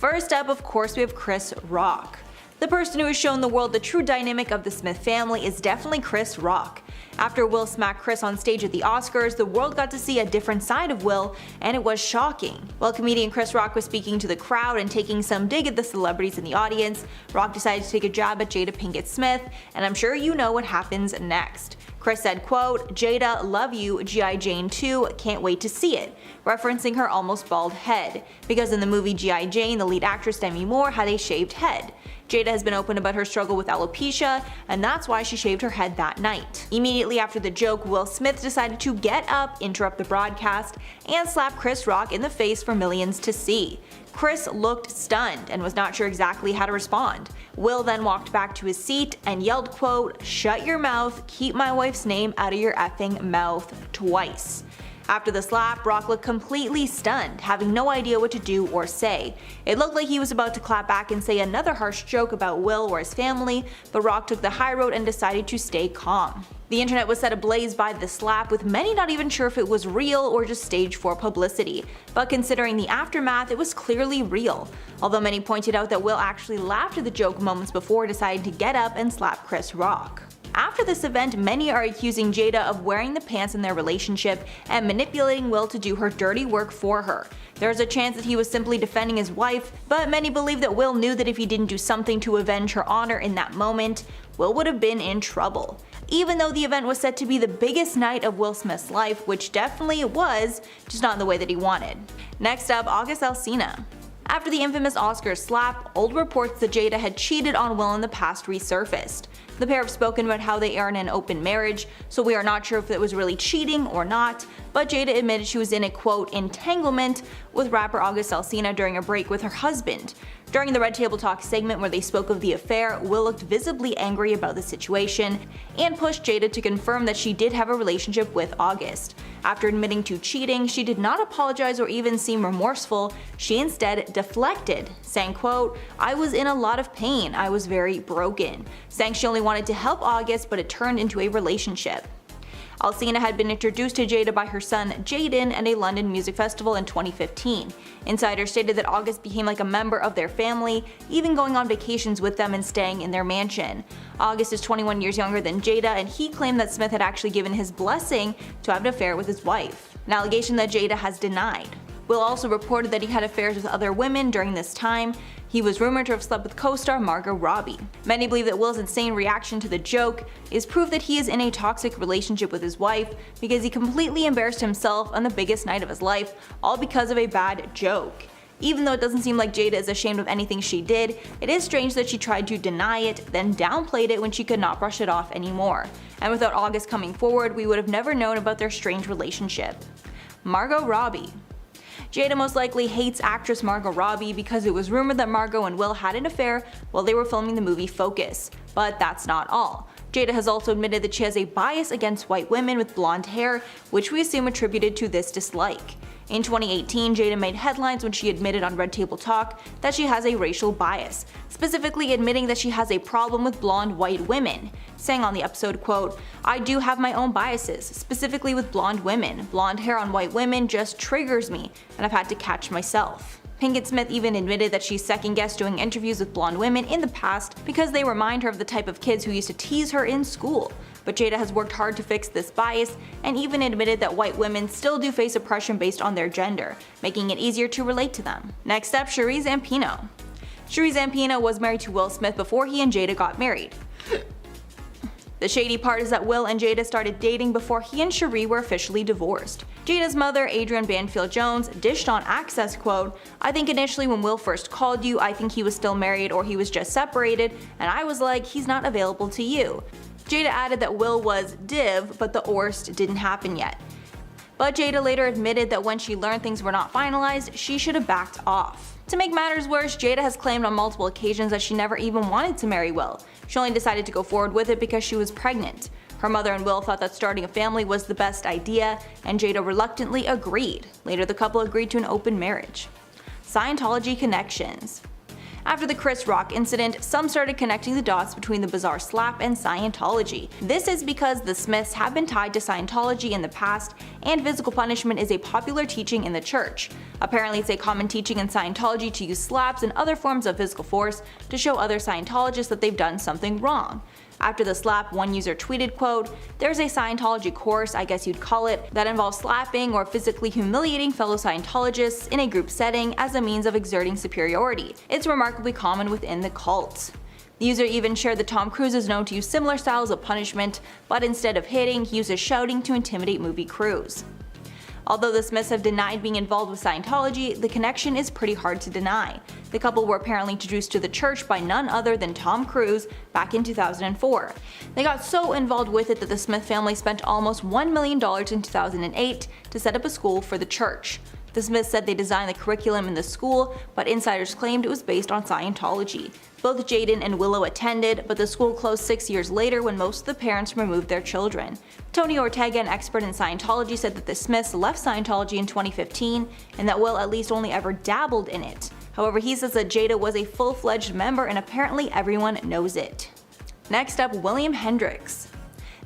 First up, of course, we have Chris Rock. The person who has shown the world the true dynamic of the Smith family is definitely Chris Rock. After Will smacked Chris on stage at the Oscars, the world got to see a different side of Will, and it was shocking. While comedian Chris Rock was speaking to the crowd and taking some dig at the celebrities in the audience, Rock decided to take a jab at Jada Pinkett Smith, and I'm sure you know what happens next. Chris said, quote, "Jada, love you, G.I. Jane 2, can't wait to see it," referencing her almost bald head, because in the movie G.I. Jane, the lead actress Demi Moore had a shaved head. Jada has been open about her struggle with alopecia, and that's why she shaved her head that night. Immediately after the joke, Will Smith decided to get up, interrupt the broadcast, and slap Chris Rock in the face for millions to see. Chris looked stunned and was not sure exactly how to respond. Will then walked back to his seat and yelled, quote, "Shut your mouth, keep my wife's name out of your effing mouth," twice. After the slap, Rock looked completely stunned, having no idea what to do or say. It looked like he was about to clap back and say another harsh joke about Will or his family, but Rock took the high road and decided to stay calm. The internet was set ablaze by the slap, with many not even sure if it was real or just staged for publicity. But considering the aftermath, it was clearly real. Although many pointed out that Will actually laughed at the joke moments before deciding to get up and slap Chris Rock. After this event, many are accusing Jada of wearing the pants in their relationship and manipulating Will to do her dirty work for her. There is a chance that he was simply defending his wife, but many believe that Will knew that if he didn't do something to avenge her honor in that moment, Will would have been in trouble. Even though the event was said to be the biggest night of Will Smith's life, which definitely it was, just not in the way that he wanted. Next up, August Alsina. After the infamous Oscars slap, old reports that Jada had cheated on Will in the past resurfaced. The pair have spoken about how they are in an open marriage, so we are not sure if it was really cheating or not, but Jada admitted she was in a quote entanglement with rapper August Alsina during a break with her husband. During the Red Table Talk segment where they spoke of the affair, Will looked visibly angry about the situation and pushed Jada to confirm that she did have a relationship with August. After admitting to cheating, she did not apologize or even seem remorseful. She instead deflected, saying, quote, "I was in a lot of pain, I was very broken," saying she only wanted to help August, but it turned into a relationship. Alsina had been introduced to Jada by her son Jaden at a London music festival in 2015. Insiders stated that August became like a member of their family, even going on vacations with them and staying in their mansion. August is 21 years younger than Jada, and he claimed that Smith had actually given his blessing to have an affair with his wife, an allegation that Jada has denied. Will also reported that he had affairs with other women during this time. He was rumored to have slept with co-star Margot Robbie. Many believe that Will's insane reaction to the joke is proof that he is in a toxic relationship with his wife, because he completely embarrassed himself on the biggest night of his life, all because of a bad joke. Even though it doesn't seem like Jada is ashamed of anything she did, it is strange that she tried to deny it, then downplayed it when she could not brush it off anymore. And without August coming forward, we would have never known about their strange relationship. Margot Robbie. Jada most likely hates actress Margot Robbie because it was rumored that Margot and Will had an affair while they were filming the movie Focus. But that's not all. Jada has also admitted that she has a bias against white women with blonde hair, which we assume attributed to this dislike. In 2018, Jada made headlines when she admitted on Red Table Talk that she has a racial bias, specifically admitting that she has a problem with blonde white women, saying on the episode, quote, "I do have my own biases, specifically with blonde women. Blonde hair on white women just triggers me, and I've had to catch myself." Pinkett Smith even admitted that she second-guessed doing interviews with blonde women in the past because they remind her of the type of kids who used to tease her in school. But Jada has worked hard to fix this bias and even admitted that white women still do face oppression based on their gender, making it easier to relate to them. Next up, Cherie Zampino. Cherie Zampino was married to Will Smith before he and Jada got married. The shady part is that Will and Jada started dating before he and Cherie were officially divorced. Jada's mother, Adrienne Banfield-Jones, dished on Access, quote, "I think initially when Will first called you, I think he was still married or he was just separated, and I was like, he's not available to you." Jada added that Will was div, but the orst didn't happen yet. But Jada later admitted that when she learned things were not finalized, she should have backed off. To make matters worse, Jada has claimed on multiple occasions that she never even wanted to marry Will. She only decided to go forward with it because she was pregnant. Her mother and Will thought that starting a family was the best idea, and Jada reluctantly agreed. Later, the couple agreed to an open marriage. Scientology connections. After the Chris Rock incident, some started connecting the dots between the bizarre slap and Scientology. This is because the Smiths have been tied to Scientology in the past, and physical punishment is a popular teaching in the church. Apparently, it's a common teaching in Scientology to use slaps and other forms of physical force to show other Scientologists that they've done something wrong. After the slap, one user tweeted, quote, "There's a Scientology course, I guess you'd call it, that involves slapping or physically humiliating fellow Scientologists in a group setting as a means of exerting superiority. It's remarkably common within the cult." The user even shared that Tom Cruise is known to use similar styles of punishment, but instead of hitting, he uses shouting to intimidate movie crews. Although the Smiths have denied being involved with Scientology, the connection is pretty hard to deny. The couple were apparently introduced to the church by none other than Tom Cruise back in 2004. They got so involved with it that the Smith family spent almost $1 million in 2008 to set up a school for the church. The Smiths said they designed the curriculum in the school, but insiders claimed it was based on Scientology. Both Jaden and Willow attended, but the school closed 6 years later when most of the parents removed their children. Tony Ortega, an expert in Scientology, said that the Smiths left Scientology in 2015 and that Will at least only ever dabbled in it. However, he says that Jada was a full-fledged member and apparently everyone knows it. Next up, William Hendrix.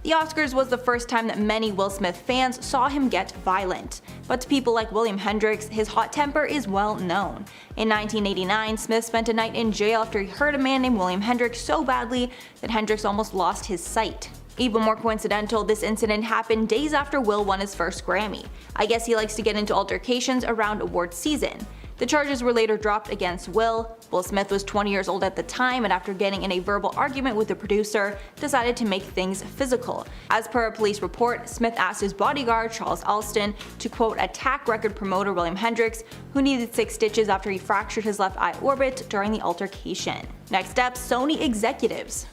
The Oscars was the first time that many Will Smith fans saw him get violent. But to people like William Hendrix, his hot temper is well known. In 1989, Smith spent a night in jail after he hurt a man named William Hendrix so badly that Hendrix almost lost his sight. Even more coincidental, this incident happened days after Will won his first Grammy. I guess he likes to get into altercations around award season. The charges were later dropped against Will. Will Smith was 20 years old at the time and after getting in a verbal argument with the producer, decided to make things physical. As per a police report, Smith asked his bodyguard, Charles Alston, to quote attack record promoter William Hendrix, who needed 6 stitches after he fractured his left eye orbit during the altercation. Next up, Sony executives.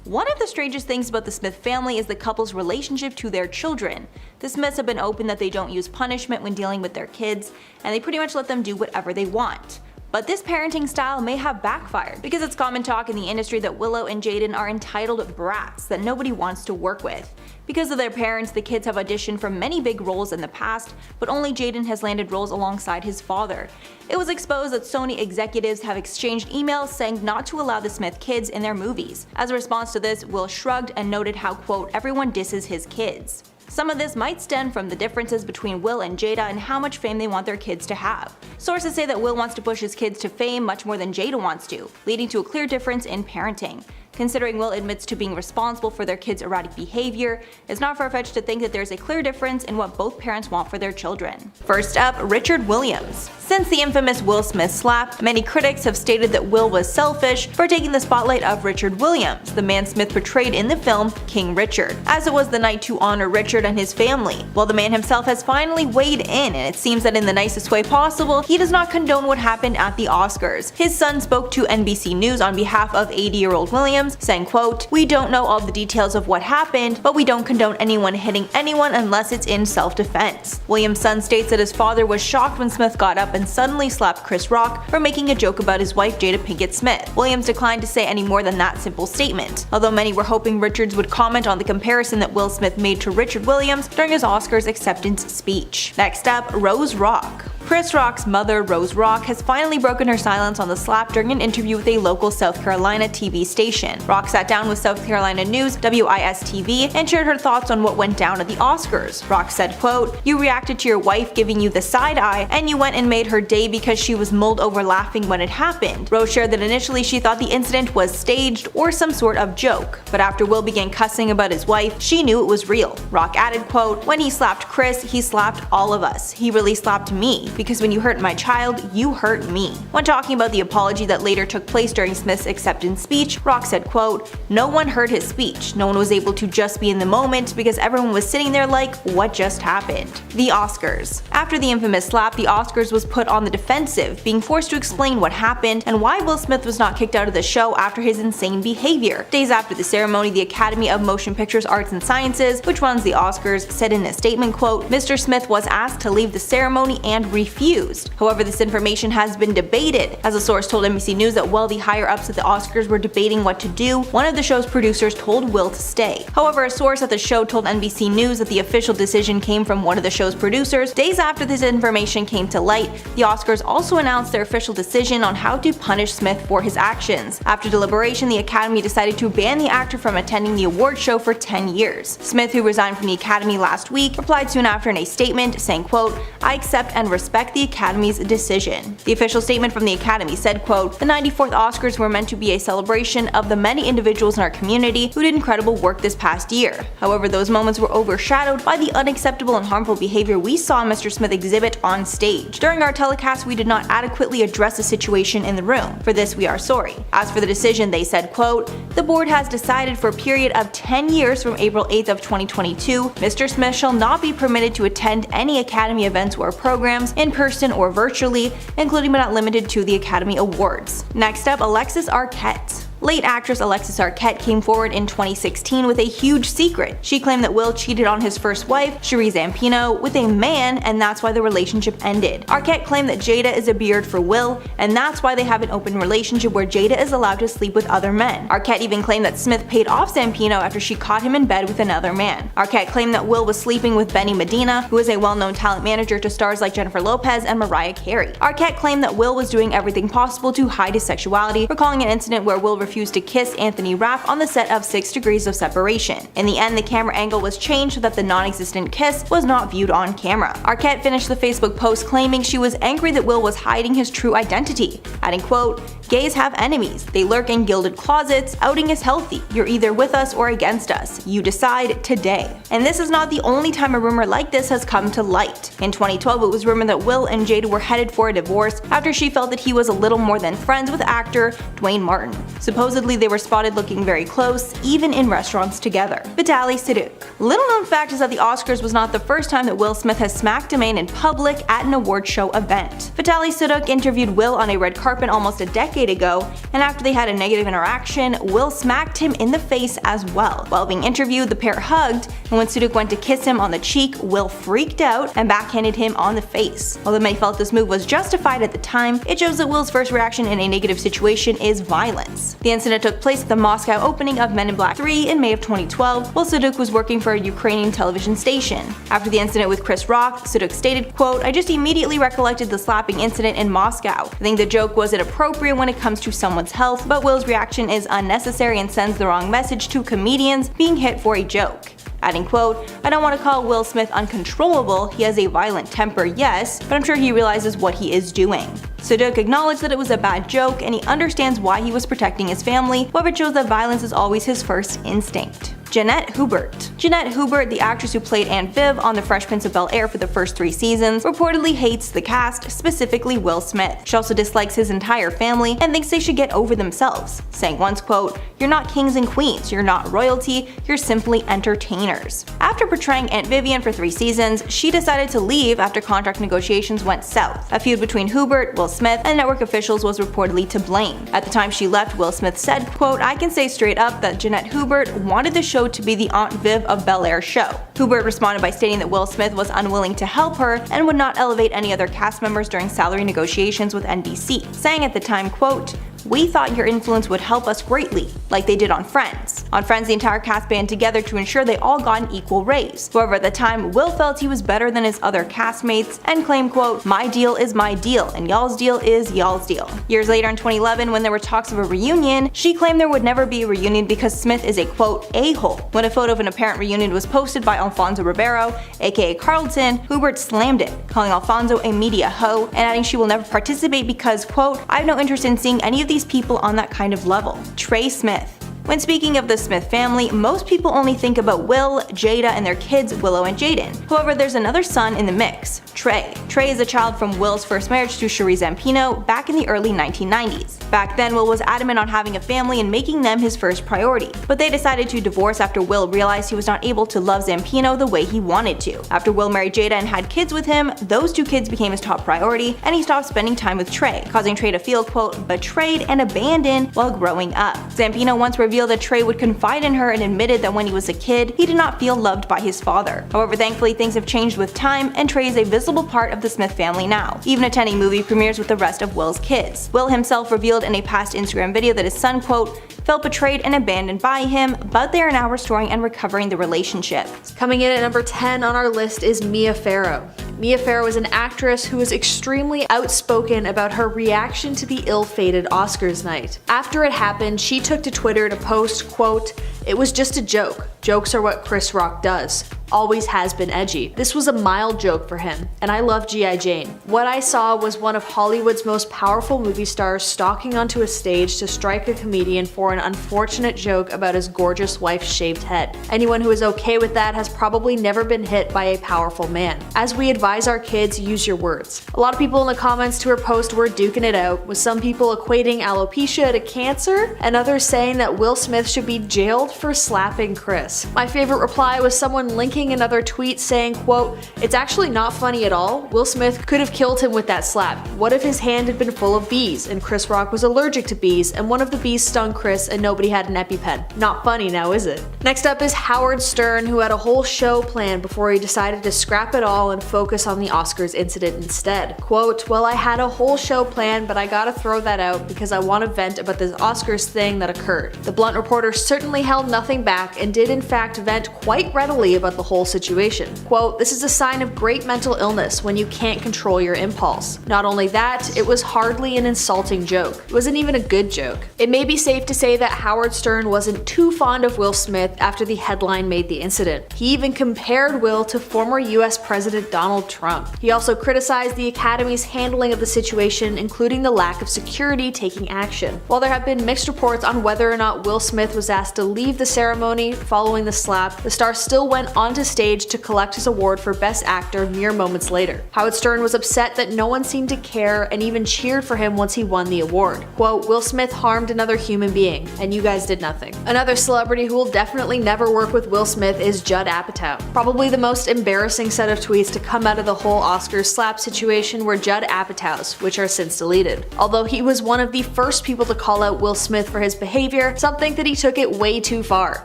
One of the strangest things about the Smith family is the couple's relationship to their children. The Smiths have been open that they don't use punishment when dealing with their kids, and they pretty much let them do whatever they want. But this parenting style may have backfired, because it's common talk in the industry that Willow and Jaden are entitled brats that nobody wants to work with. Because of their parents, the kids have auditioned for many big roles in the past, but only Jaden has landed roles alongside his father. It was exposed that Sony executives have exchanged emails saying not to allow the Smith kids in their movies. As a response to this, Will shrugged and noted how, quote, everyone disses his kids. Some of this might stem from the differences between Will and Jada and how much fame they want their kids to have. Sources say that Will wants to push his kids to fame much more than Jada wants to, leading to a clear difference in parenting. Considering Will admits to being responsible for their kids' erratic behavior, it's not far-fetched to think that there's a clear difference in what both parents want for their children. First up, Richard Williams. Since the infamous Will Smith slap, many critics have stated that Will was selfish for taking the spotlight of Richard Williams, the man Smith portrayed in the film King Richard, as it was the night to honor Richard and his family. While the man himself has finally weighed in, and it seems that in the nicest way possible, he does not condone what happened at the Oscars. His son spoke to NBC News on behalf of 80-year-old Williams, saying, quote, "We don't know all the details of what happened, but we don't condone anyone hitting anyone unless it's in self-defense." Williams' son states that his father was shocked when Smith got up and suddenly slapped Chris Rock for making a joke about his wife Jada Pinkett Smith. Williams declined to say any more than that simple statement, although many were hoping Richards would comment on the comparison that Will Smith made to Richard Williams during his Oscars acceptance speech. Next up, Rose Rock. Chris Rock's mother, Rose Rock, has finally broken her silence on the slap during an interview with a local South Carolina TV station. Rock sat down with South Carolina News, WIS-TV, and shared her thoughts on what went down at the Oscars. Rock said, quote, "You reacted to your wife giving you the side eye, and you went and made her day because she was mulled over laughing when it happened." Rose shared that initially she thought the incident was staged or some sort of joke, but after Will began cussing about his wife, she knew it was real. Rock added, quote, "When he slapped Chris, he slapped all of us. He really slapped me, because when you hurt my child, you hurt me." When talking about the apology that later took place during Smith's acceptance speech, Rock said, quote, "No one heard his speech. No one was able to just be in the moment because everyone was sitting there like, what just happened?" The Oscars. After the infamous slap, the Oscars was put on the defensive, being forced to explain what happened and why Will Smith was not kicked out of the show after his insane behavior. Days after the ceremony, the Academy of Motion Pictures Arts and Sciences, which runs the Oscars, said in a statement, quote, "Mr. Smith was asked to leave the ceremony and refused. However, this information has been debated, as a source told NBC News that while the higher-ups at the Oscars were debating what to do, one of the show's producers told Will to stay. However, a source at the show told NBC News that the official decision came from one of the show's producers. Days after this information came to light, the Oscars also announced their official decision on how to punish Smith for his actions. After deliberation, the Academy decided to ban the actor from attending the award show for 10 years. Smith, who resigned from the Academy last week, replied soon after in a statement saying, quote, "I accept and respect the Academy's decision." The official statement from the Academy said, quote, "The 94th Oscars were meant to be a celebration of the many individuals in our community who did incredible work this past year. However, those moments were overshadowed by the unacceptable and harmful behavior we saw Mr. Smith exhibit on stage. During our telecast, we did not adequately address the situation in the room. For this, we are sorry." As for the decision, they said, quote, "The board has decided for a period of 10 years from April 8th of 2022, Mr. Smith shall not be permitted to attend any Academy events or programs, in person or virtually, including but not limited to the Academy Awards." Next up, Alexis Arquette. Late actress Alexis Arquette came forward in 2016 with a huge secret. She claimed that Will cheated on his first wife, Cherie Zampino, with a man, and that's why the relationship ended. Arquette claimed that Jada is a beard for Will, and that's why they have an open relationship where Jada is allowed to sleep with other men. Arquette even claimed that Smith paid off Zampino after she caught him in bed with another man. Arquette claimed that Will was sleeping with Benny Medina, who is a well-known talent manager to stars like Jennifer Lopez and Mariah Carey. Arquette claimed that Will was doing everything possible to hide his sexuality, recalling an incident where Will refused to kiss Anthony Rapp on the set of 6 Degrees of Separation. In the end, the camera angle was changed so that the non-existent kiss was not viewed on camera. Arquette finished the Facebook post claiming she was angry that Will was hiding his true identity, adding, quote, "Gays have enemies. They lurk in gilded closets. Outing is healthy. You're either with us or against us. You decide today." And this is not the only time a rumor like this has come to light. In 2012, it was rumored that Will and Jada were headed for a divorce after she felt that he was a little more than friends with actor Dwayne Martin. Supposedly, they were spotted looking very close, even in restaurants together. Vitaly Siduk. Little known fact is that the Oscars was not the first time that Will Smith has smacked a man in public at an award show event. Vitaly Siduk interviewed Will on a red carpet almost a decade ago, and after they had a negative interaction, Will smacked him in the face as well. While being interviewed, the pair hugged, and when Siduk went to kiss him on the cheek, Will freaked out and backhanded him on the face. Although many felt this move was justified at the time, it shows that Will's first reaction in a negative situation is violence. The incident took place at the Moscow opening of Men in Black 3 in May of 2012, while Siduk was working for a Ukrainian television station. After the incident with Chris Rock, Siduk stated, quote, "I just immediately recollected the slapping incident in Moscow. I think the joke was inappropriate when it comes to someone's health, but Will's reaction is unnecessary and sends the wrong message to comedians being hit for a joke." Adding, quote, "I don't want to call Will Smith uncontrollable, he has a violent temper, yes, but I'm sure he realizes what he is doing." Siduk acknowledged that it was a bad joke and he understands why he was protecting his family, however it shows that violence is always his first instinct. Jeanette Hubert. Jeanette Hubert, the actress who played Aunt Viv on The Fresh Prince of Bel-Air for the first 3 seasons, reportedly hates the cast, specifically Will Smith. She also dislikes his entire family and thinks they should get over themselves, saying once, quote, "You're not kings and queens, you're not royalty, you're simply entertainers." After portraying Aunt Vivian for 3 seasons, she decided to leave after contract negotiations went south. A feud between Hubert, Will Smith, and network officials was reportedly to blame. At the time she left, Will Smith said, quote, "I can say straight up that Jeanette Hubert wanted the show to be the Aunt Viv of Bel-Air show." Hubert responded by stating that Will Smith was unwilling to help her and would not elevate any other cast members during salary negotiations with NBC, saying at the time, quote, "We thought your influence would help us greatly, like they did on Friends. On Friends, the entire cast band together to ensure they all got an equal raise. However, at the time, Will felt he was better than his other castmates and claimed, quote, "My deal is my deal, and y'all's deal is y'all's deal." Years later in 2011, when there were talks of a reunion, she claimed there would never be a reunion because Smith is a, quote, "a-hole." When a photo of an apparent reunion was posted by Alfonso Ribeiro, aka Carlton, Hubert slammed it, calling Alfonso a media hoe and adding she will never participate because, quote, "I have no interest in seeing any of these people on that kind of level." Trey Smith. When speaking of the Smith family, most people only think about Will, Jada, and their kids Willow and Jaden. However, there's another son in the mix, Trey. Trey is a child from Will's first marriage to Cherie Zampino back in the early 1990s. Back then, Will was adamant on having a family and making them his first priority, but they decided to divorce after Will realized he was not able to love Zampino the way he wanted to. After Will married Jada and had kids with him, those 2 kids became his top priority, and he stopped spending time with Trey, causing Trey to feel, quote, "betrayed and abandoned" while growing up. Zampino once revealed revealed that Trey would confide in her and admitted that when he was a kid, he did not feel loved by his father. However, thankfully things have changed with time, and Trey is a visible part of the Smith family now, even attending movie premieres with the rest of Will's kids. Will himself revealed in a past Instagram video that his son, quote, felt betrayed and abandoned by him, but they are now restoring and recovering the relationship. Coming in at number 10 on our list is Mia Farrow. Mia Farrow is an actress who was extremely outspoken about her reaction to the ill-fated Oscars night. After it happened, she took to Twitter to post, quote, "It was just a joke. Jokes are what Chris Rock does. Always has been edgy. This was a mild joke for him, and I love G.I. Jane. What I saw was one of Hollywood's most powerful movie stars stalking onto a stage to strike a comedian for an unfortunate joke about his gorgeous wife's shaved head. Anyone who is okay with that has probably never been hit by a powerful man. As we advise our kids, use your words." A lot of people in the comments to her post were duking it out, with some people equating alopecia to cancer, and others saying that Will Smith should be jailed for slapping Chris. My favorite reply was someone linking another tweet saying, quote, "It's actually not funny at all. Will Smith could have killed him with that slap. What if his hand had been full of bees and Chris Rock was allergic to bees and one of the bees stung Chris and nobody had an EpiPen? Not funny now, is it?" Next up is Howard Stern, who had a whole show planned before he decided to scrap it all and focus on the Oscars incident instead. Quote, "Well, I had a whole show planned, but I gotta throw that out because I want to vent about this Oscars thing that occurred. The blunt reporter certainly held nothing back and did in fact vent quite readily about the whole situation. Quote, "This is a sign of great mental illness when you can't control your impulse. Not only that, it was hardly an insulting joke. It wasn't even a good joke." It may be safe to say that Howard Stern wasn't too fond of Will Smith after the headline made the incident. He even compared Will to former US President Donald Trump. He also criticized the Academy's handling of the situation, including the lack of security taking action. While there have been mixed reports on whether or not Will Smith was asked to leave the ceremony following the slap, the star still went onto stage to collect his award for Best Actor mere moments later. Howard Stern was upset that no one seemed to care and even cheered for him once he won the award. Quote, "Will Smith harmed another human being, and you guys did nothing." Another celebrity who will definitely never work with Will Smith is Judd Apatow. Probably the most embarrassing set of tweets to come out of the whole Oscars slap situation were Judd Apatow's, which are since deleted. Although he was one of the first people to call out Will Smith for his behavior, some think that he took it way too far.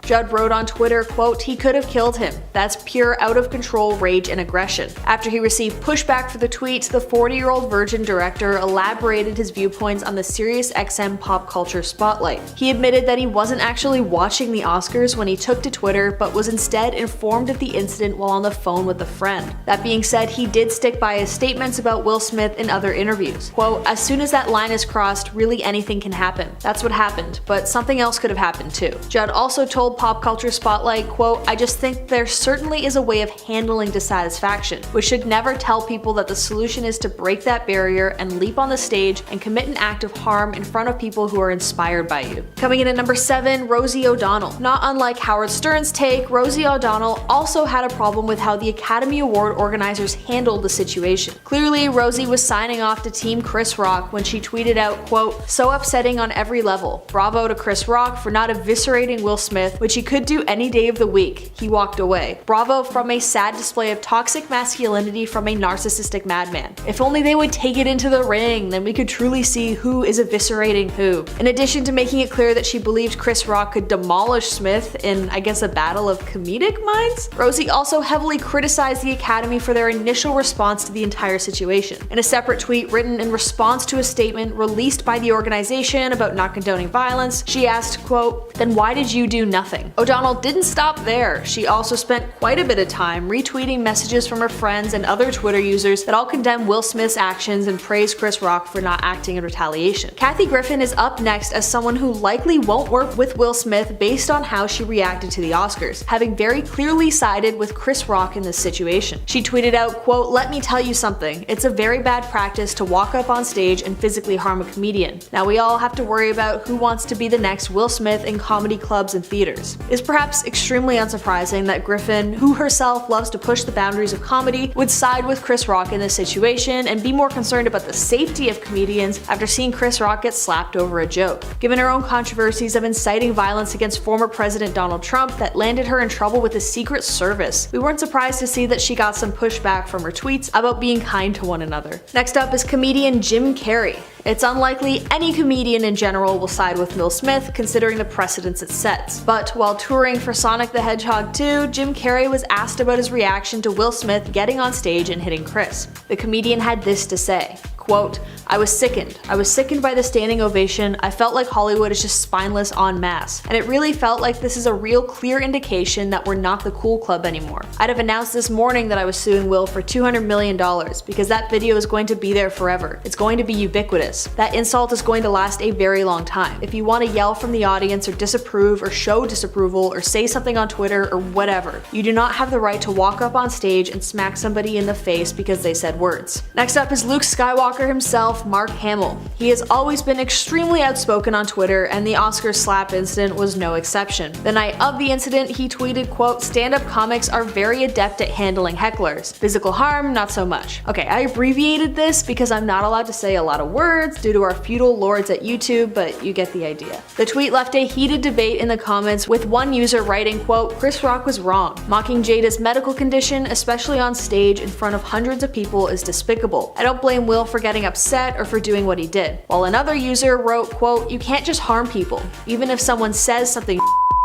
Judd wrote on Twitter, quote, "He could have killed him. That's pure out-of-control rage and aggression." After he received pushback for the tweet, the 40-year-old Virgin director elaborated his viewpoints on the SiriusXM pop culture spotlight. He admitted that he wasn't actually watching the Oscars when he took to Twitter, but was instead informed of the incident while on the phone with a friend. That being said, he did stick by his statements about Will Smith in other interviews. Quote, "As soon as that line is crossed, really anything can happen. That's what happened, but something else could have happened too." Judd also told Pop Culture Spotlight, quote, "I just think there certainly is a way of handling dissatisfaction. We should never tell people that the solution is to break that barrier and leap on the stage and commit an act of harm in front of people who are inspired by you." Coming in at number 7, Rosie O'Donnell. Not unlike Howard Stern's take, Rosie O'Donnell also had a problem with how the Academy Award organizers handled the situation. Clearly, Rosie was signing off to Team Chris Rock when she tweeted out, quote, "So upsetting on every level. Bravo to Chris Rock for not eviscerating Will Smith, which he could do any day of the week. He walked away. Bravo from a sad display of toxic masculinity from a narcissistic madman. If only they would take it into the ring, then we could truly see who is eviscerating who." In addition to making it clear that she believed Chris Rock could demolish Smith in, I guess, a battle of comedic minds, Rosie also heavily criticized the Academy for their initial response to the entire situation. In a separate tweet written in response to a statement released by the organization about not condoning violence, she asked, quote, "Then why did you do nothing?" O'Donnell didn't stop there. She also spent quite a bit of time retweeting messages from her friends and other Twitter users that all condemn Will Smith's actions and praise Chris Rock for not acting in retaliation. Kathy Griffin is up next as someone who likely won't work with Will Smith based on how she reacted to the Oscars, having very clearly sided with Chris Rock in this situation. She tweeted out, quote, "Let me tell you something. It's a very bad practice to walk up on stage and physically harm a comedian. Now we all have to worry about who wants to be the next Will Smith in comedy clubs and theaters." It's perhaps extremely unsurprising that Griffin, who herself loves to push the boundaries of comedy, would side with Chris Rock in this situation and be more concerned about the safety of comedians after seeing Chris Rock get slapped over a joke. Given her own controversies of inciting violence against former President Donald Trump that landed her in trouble with the Secret Service, we weren't surprised to see that she got some pushback from her tweets about being kind to one another. Next up is comedian Jim Carrey. It's unlikely any comedian in general will side with Will Smith, considering the precedents it sets. But while touring for Sonic the Hedgehog 2, Jim Carrey was asked about his reaction to Will Smith getting on stage and hitting Chris. The comedian had this to say, quote, I was sickened. I was sickened by the standing ovation. I felt like Hollywood is just spineless en masse. And it really felt like this is a real clear indication that we're not the cool club anymore. I'd have announced this morning that I was suing Will for $200 million because that video is going to be there forever. It's going to be ubiquitous. That insult is going to last a very long time. If you want to yell from the audience or disapprove or show disapproval or say something on Twitter or whatever, you do not have the right to walk up on stage and smack somebody in the face because they said words. Next up is Luke Skywalker himself, Mark Hamill. He has always been extremely outspoken on Twitter, and the Oscars slap incident was no exception. The night of the incident, he tweeted, quote, stand-up comics are very adept at handling hecklers. Physical harm, not so much. Okay, I abbreviated this because I'm not allowed to say a lot of words due to our feudal lords at YouTube, but you get the idea. The tweet left a heated debate in the comments, with one user writing, quote, Chris Rock was wrong. Mocking Jada's medical condition, especially on stage in front of hundreds of people, is despicable. I don't blame Will for getting upset or for doing what he did. While another user wrote, quote, you can't just harm people. Even if someone says something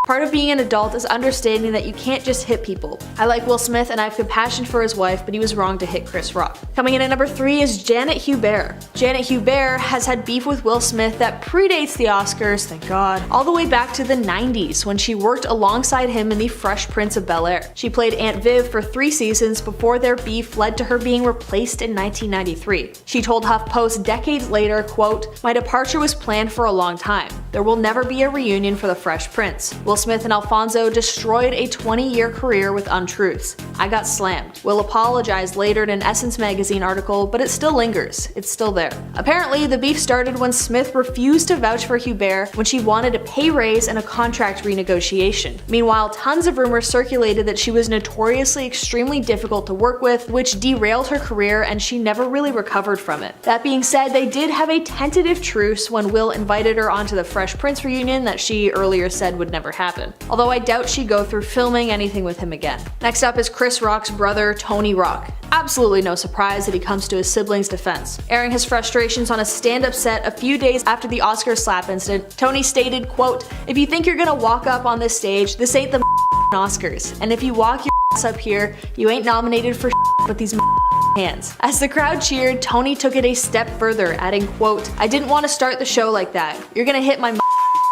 part of being an adult is understanding that you can't just hit people. I like Will Smith and I have compassion for his wife, but he was wrong to hit Chris Rock. Coming in at number 3 is Janet Hubert. Janet Hubert has had beef with Will Smith that predates the Oscars, thank God, all the way back to the 90s when she worked alongside him in The Fresh Prince of Bel-Air. She played Aunt Viv for 3 seasons before their beef led to her being replaced in 1993. She told HuffPost decades later, quote, my departure was planned for a long time. There will never be a reunion for The Fresh Prince. Will Smith and Alfonso destroyed a 20-year career with untruths. I got slammed. Will apologized later in an Essence magazine article, but it still lingers. It's still there. Apparently, the beef started when Smith refused to vouch for Hubert when she wanted a pay raise and a contract renegotiation. Meanwhile, tons of rumors circulated that she was notoriously extremely difficult to work with, which derailed her career and she never really recovered from it. That being said, they did have a tentative truce when Will invited her onto the Fresh Prince reunion that she earlier said would never happen. Although I doubt she'd go through filming anything with him again. Next up is Chris Rock's brother, Tony Rock. Absolutely no surprise that he comes to his siblings' defense. Airing his frustrations on a stand-up set a few days after the Oscar slap incident, Tony stated, quote, if you think you're gonna walk up on this stage, this ain't the Oscars. And if you walk your ass up here, you ain't nominated for with these hands. As the crowd cheered, Tony took it a step further, adding, quote, I didn't want to start the show like that. You're gonna hit my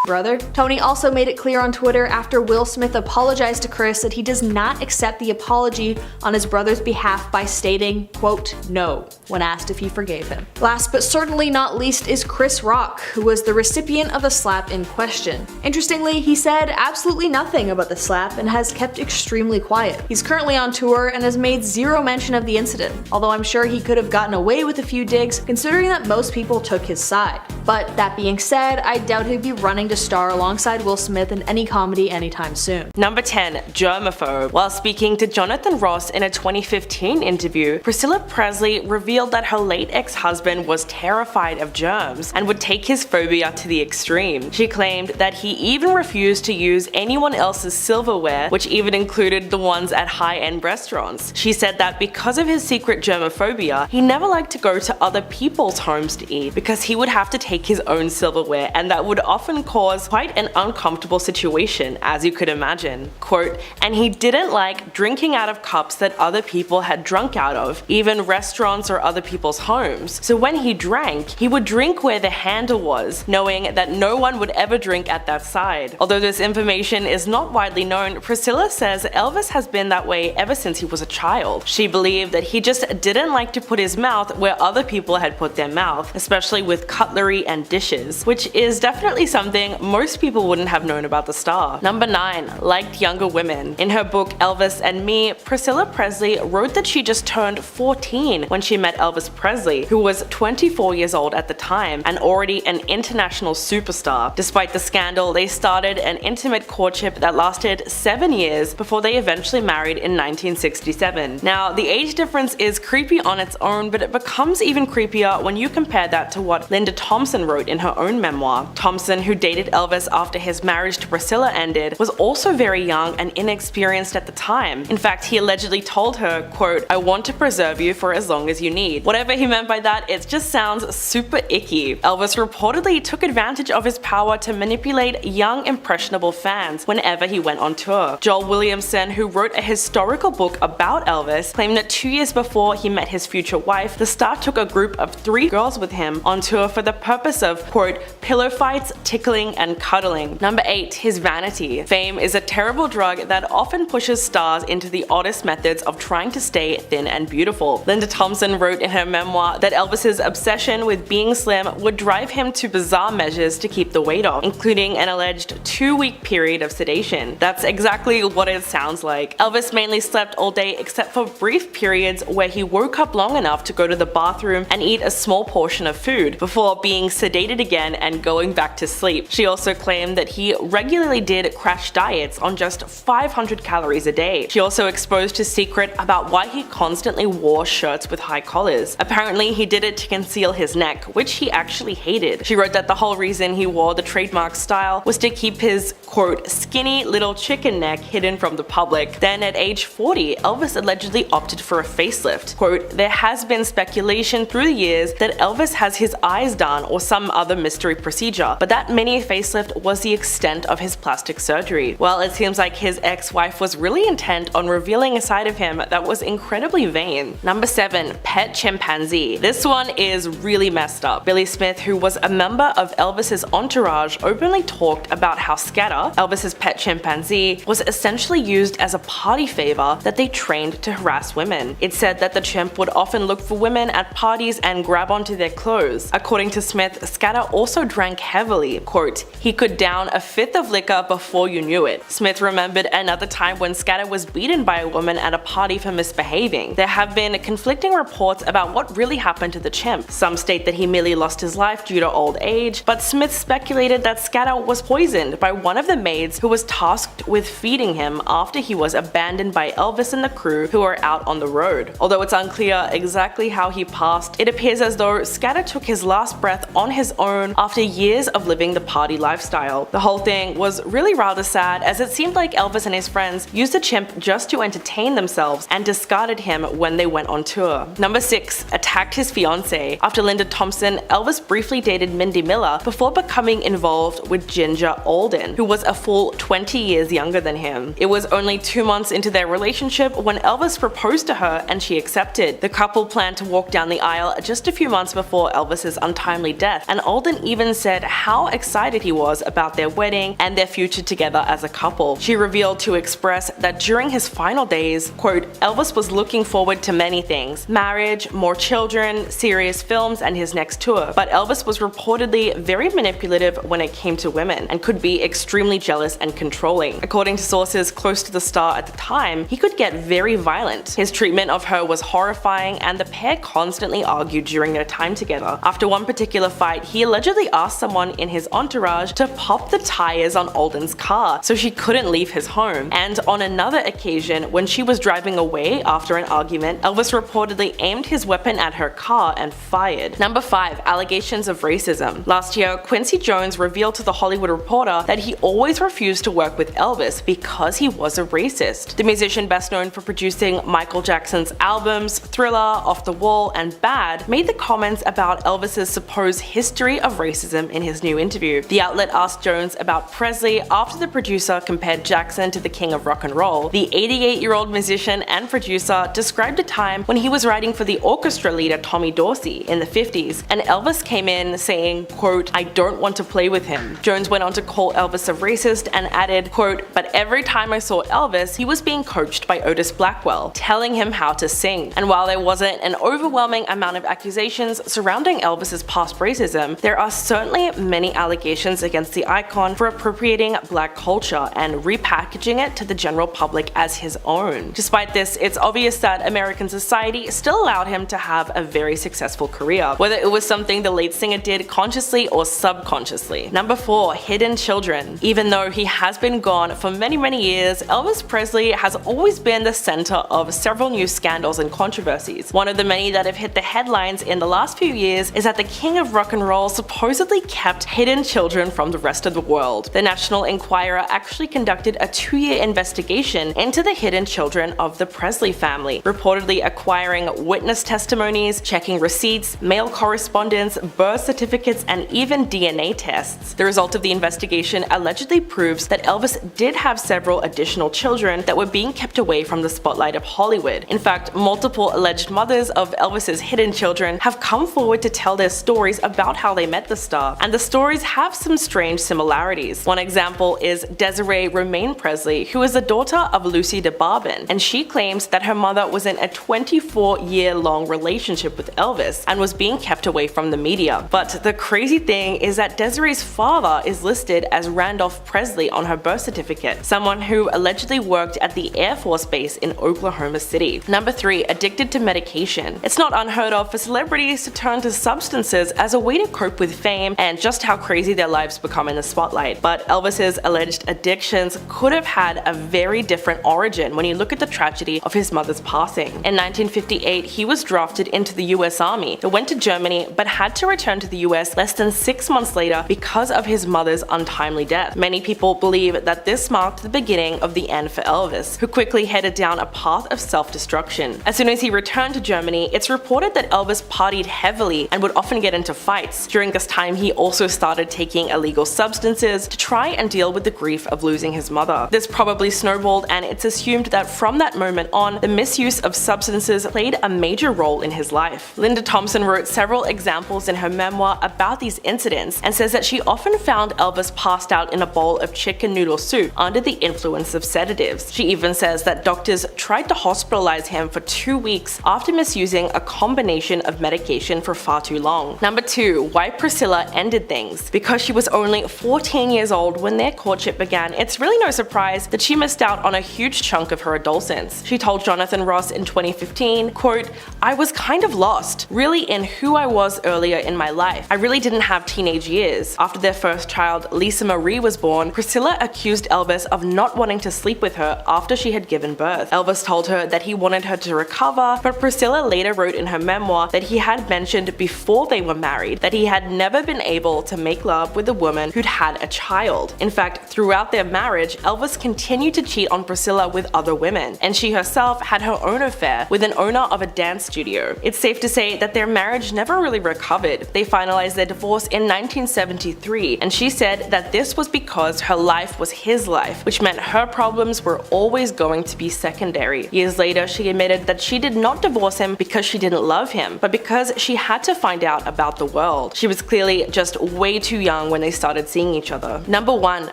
brother. Tony also made it clear on Twitter after Will Smith apologized to Chris that he does not accept the apology on his brother's behalf by stating, quote, no, when asked if he forgave him. Last but certainly not least is Chris Rock, who was the recipient of the slap in question. Interestingly, he said absolutely nothing about the slap and has kept extremely quiet. He's currently on tour and has made zero mention of the incident, although I'm sure he could have gotten away with a few digs considering that most people took his side. But that being said, I doubt he'd be running to star alongside Will Smith in any comedy anytime soon. Number 10. Germaphobe. While speaking to Jonathan Ross in a 2015 interview, Priscilla Presley revealed that her late ex-husband was terrified of germs and would take his phobia to the extreme. She claimed that he even refused to use anyone else's silverware, which even included the ones at high-end restaurants. She said that because of his secret germophobia, he never liked to go to other people's homes to eat because he would have to take his own silverware, and that would often cause quite an uncomfortable situation, as you could imagine. Quote, and he didn't like drinking out of cups that other people had drunk out of, even restaurants or other people's homes. So when he drank, he would drink where the handle was, knowing that no one would ever drink at that side. Although this information is not widely known, Priscilla says Elvis has been that way ever since he was a child. She believed that he just didn't like to put his mouth where other people had put their mouth, especially with cutlery and dishes, which is definitely something most people wouldn't have known about the star. Number 9. Liked younger women. In her book Elvis and Me, Priscilla Presley wrote that she just turned 14 when she met Elvis Presley, who was 24 years old at the time and already an international superstar. Despite the scandal, they started an intimate courtship that lasted 7 years before they eventually married in 1967. Now, the age difference is creepy on its own, but it becomes even creepier when you compare that to what Linda Thompson Thompson wrote in her own memoir. Thompson, who dated Elvis after his marriage to Priscilla ended, was also very young and inexperienced at the time. In fact, he allegedly told her, quote, "I want to preserve you for as long as you need." Whatever he meant by that, it just sounds super icky. Elvis reportedly took advantage of his power to manipulate young, impressionable fans whenever he went on tour. Joel Williamson, who wrote a historical book about Elvis, claimed that 2 years before he met his future wife, the star took a group of 3 girls with him on tour for the purpose of, quote, "pillow fights, tickling, and cuddling." Number 8. His vanity. Fame is a terrible drug that often pushes stars into the oddest methods of trying to stay thin and beautiful. Linda Thompson wrote in her memoir that Elvis's obsession with being slim would drive him to bizarre measures to keep the weight off, including an alleged 2-week period of sedation. That's exactly what it sounds like. Elvis mainly slept all day except for brief periods where he woke up long enough to go to the bathroom and eat a small portion of food before being sedated again and going back to sleep. She also claimed that he regularly did crash diets on just 500 calories a day. She also exposed his secret about why he constantly wore shirts with high collars. Apparently, he did it to conceal his neck, which he actually hated. She wrote that the whole reason he wore the trademark style was to keep his, quote, "skinny little chicken neck" hidden from the public. Then at age 40, Elvis allegedly opted for a facelift. Quote, "There has been speculation through the years that Elvis has his eyes done or some other mystery procedure, but that mini facelift was the extent of his plastic surgery." Well, it seems like his ex-wife was really intent on revealing a side of him that was incredibly vain. Number 7. Pet chimpanzee. This one is really messed up. Billy Smith, who was a member of Elvis's entourage, openly talked about how Scatter, Elvis's pet chimpanzee, was essentially used as a party favor that they trained to harass women. It said that the chimp would often look for women at parties and grab onto their clothes. According to Smith, Scatter also drank heavily. Quote, "He could down a fifth of liquor before you knew it." Smith remembered another time when Scatter was beaten by a woman at a party for misbehaving. There have been conflicting reports about what really happened to the chimp. Some state that he merely lost his life due to old age, but Smith speculated that Scatter was poisoned by one of the maids who was tasked with feeding him after he was abandoned by Elvis and the crew who were out on the road. Although it's unclear exactly how he passed, it appears as though Scatter took his last breath on his own after years of living the party lifestyle. The whole thing was really rather sad, as it seemed like Elvis and his friends used the chimp just to entertain themselves and discarded him when they went on tour. Number 6. Attacked his fiancée. After Linda Thompson, Elvis briefly dated Mindy Miller before becoming involved with Ginger Alden, who was a full 20 years younger than him. It was only 2 months into their relationship when Elvis proposed to her and she accepted. The couple planned to walk down the aisle just a few months before Elvis's untimely death, and Alden even said how excited he was about their wedding and their future together as a couple. She revealed to Express that during his final days, quote, "Elvis was looking forward to many things: marriage, more children, serious films, and his next tour. But Elvis was reportedly very manipulative when it came to women and could be extremely jealous and controlling. According to sources close to the star at the time, he could get very violent. His treatment of her was horrifying, and the pair constantly argued during their time together. After one particular fight, he allegedly asked someone in his entourage to pop the tires on Alden's car so she couldn't leave his home. And on another occasion, when she was driving away after an argument, Elvis reportedly aimed his weapon at her car and fired. Number 5. Allegations of racism. Last year, Quincy Jones revealed to The Hollywood Reporter that he always refused to work with Elvis because he was a racist. The musician, best known for producing Michael Jackson's albums Thriller, Off the Wall, and Bad, made the comments about Elvis's supposed history of racism in his new interview. The outlet asked Jones about Presley after the producer compared Jackson to the king of rock and roll. The 88-year-old musician and producer described a time when he was writing for the orchestra leader Tommy Dorsey in the 50s, and Elvis came in saying, quote, "I don't want to play with him." Jones went on to call Elvis a racist and added, quote, "But every time I saw Elvis, he was being coached by Otis Blackwell, telling him how to sing." And while there wasn't an overwhelming amount of accusations surrounding Elvis's past racism, there are certainly many allegations against the icon for appropriating black culture and repackaging it to the general public as his own. Despite this, it's obvious that American society still allowed him to have a very successful career, whether it was something the late singer did consciously or subconsciously. Number 4. Hidden children. Even though he has been gone for many years, Elvis Presley has always been the center of several new scandals and controversies. One of the many that have hit the headlines in the last few years is that the king of rock and roll supposedly kept hidden children from the rest of the world. The National Enquirer actually conducted a 2-year investigation into the hidden children of the Presley family, reportedly acquiring witness testimonies, checking receipts, mail correspondence, birth certificates, and even DNA tests. The result of the investigation allegedly proves that Elvis did have several additional children that were being kept away from the spotlight of Hollywood. In fact, multiple alleged mothers of Elvis's hidden children have come forward to tell their stories about how they met the star, and the stories have some strange similarities. One example is Desiree Romaine Presley, who is the daughter of Lucy DeBarban, and she claims that her mother was in a 24-year-long relationship with Elvis and was being kept away from the media. But the crazy thing is that Desiree's father is listed as Randolph Presley on her birth certificate, someone who allegedly worked at the Air Force Base in Oklahoma City. Number 3. Addicted to medication. It's not unheard of for celebrities to turn to substances as a way to cope with fame and just how crazy their lives become in the spotlight. But Elvis's alleged addictions could have had a very different origin when you look at the tragedy of his mother's passing. In 1958, he was drafted into the US Army, but went to Germany but had to return to the US less than 6 months later because of his mother's untimely death. Many people believe that this marked the beginning of the end for Elvis, who quickly headed down a path of self-destruction. As soon as he returned to Germany, it's reported that Elvis partied heavily and would often get into fights. During this time, he also started taking illegal substances to try and deal with the grief of losing his mother. This probably snowballed, and it's assumed that from that moment on, the misuse of substances played a major role in his life. Linda Thompson wrote several examples in her memoir about these incidents and says that she often found Elvis passed out in a bowl of chicken noodle soup under the influence of sedatives. She even says that doctors tried to hospitalize him for 2 weeks after misusing a combination of medication for far too long. Number 2. Why Priscilla ended things. Because she was only 14 years old when their courtship began, it's really no surprise that she missed out on a huge chunk of her adolescence. She told Jonathan Ross in 2015, quote, "I was kind of lost, really, in who I was earlier in my life. I really didn't have teenage years." After their first child, Lisa Marie, was born, Priscilla accused Elvis of not wanting to sleep with her after she had given birth. Elvis told her that he wanted her to recover, but Priscilla later wrote in her memoir that he had mentioned before they were married that he had never been able to make love with a woman who'd had a child. In fact, throughout their marriage, Elvis continued to cheat on Priscilla with other women, and she herself had her own affair with an owner of a dance studio. It's safe to say that their marriage never really recovered. They finalized their divorce in 1973, and she said that this was because her life was his life, which meant her problems were always going to be secondary. Years later, she admitted that she did not divorce him because she didn't love him, but because she had to find out about the world. She was clearly just way too young when they started seeing each other. Number 1.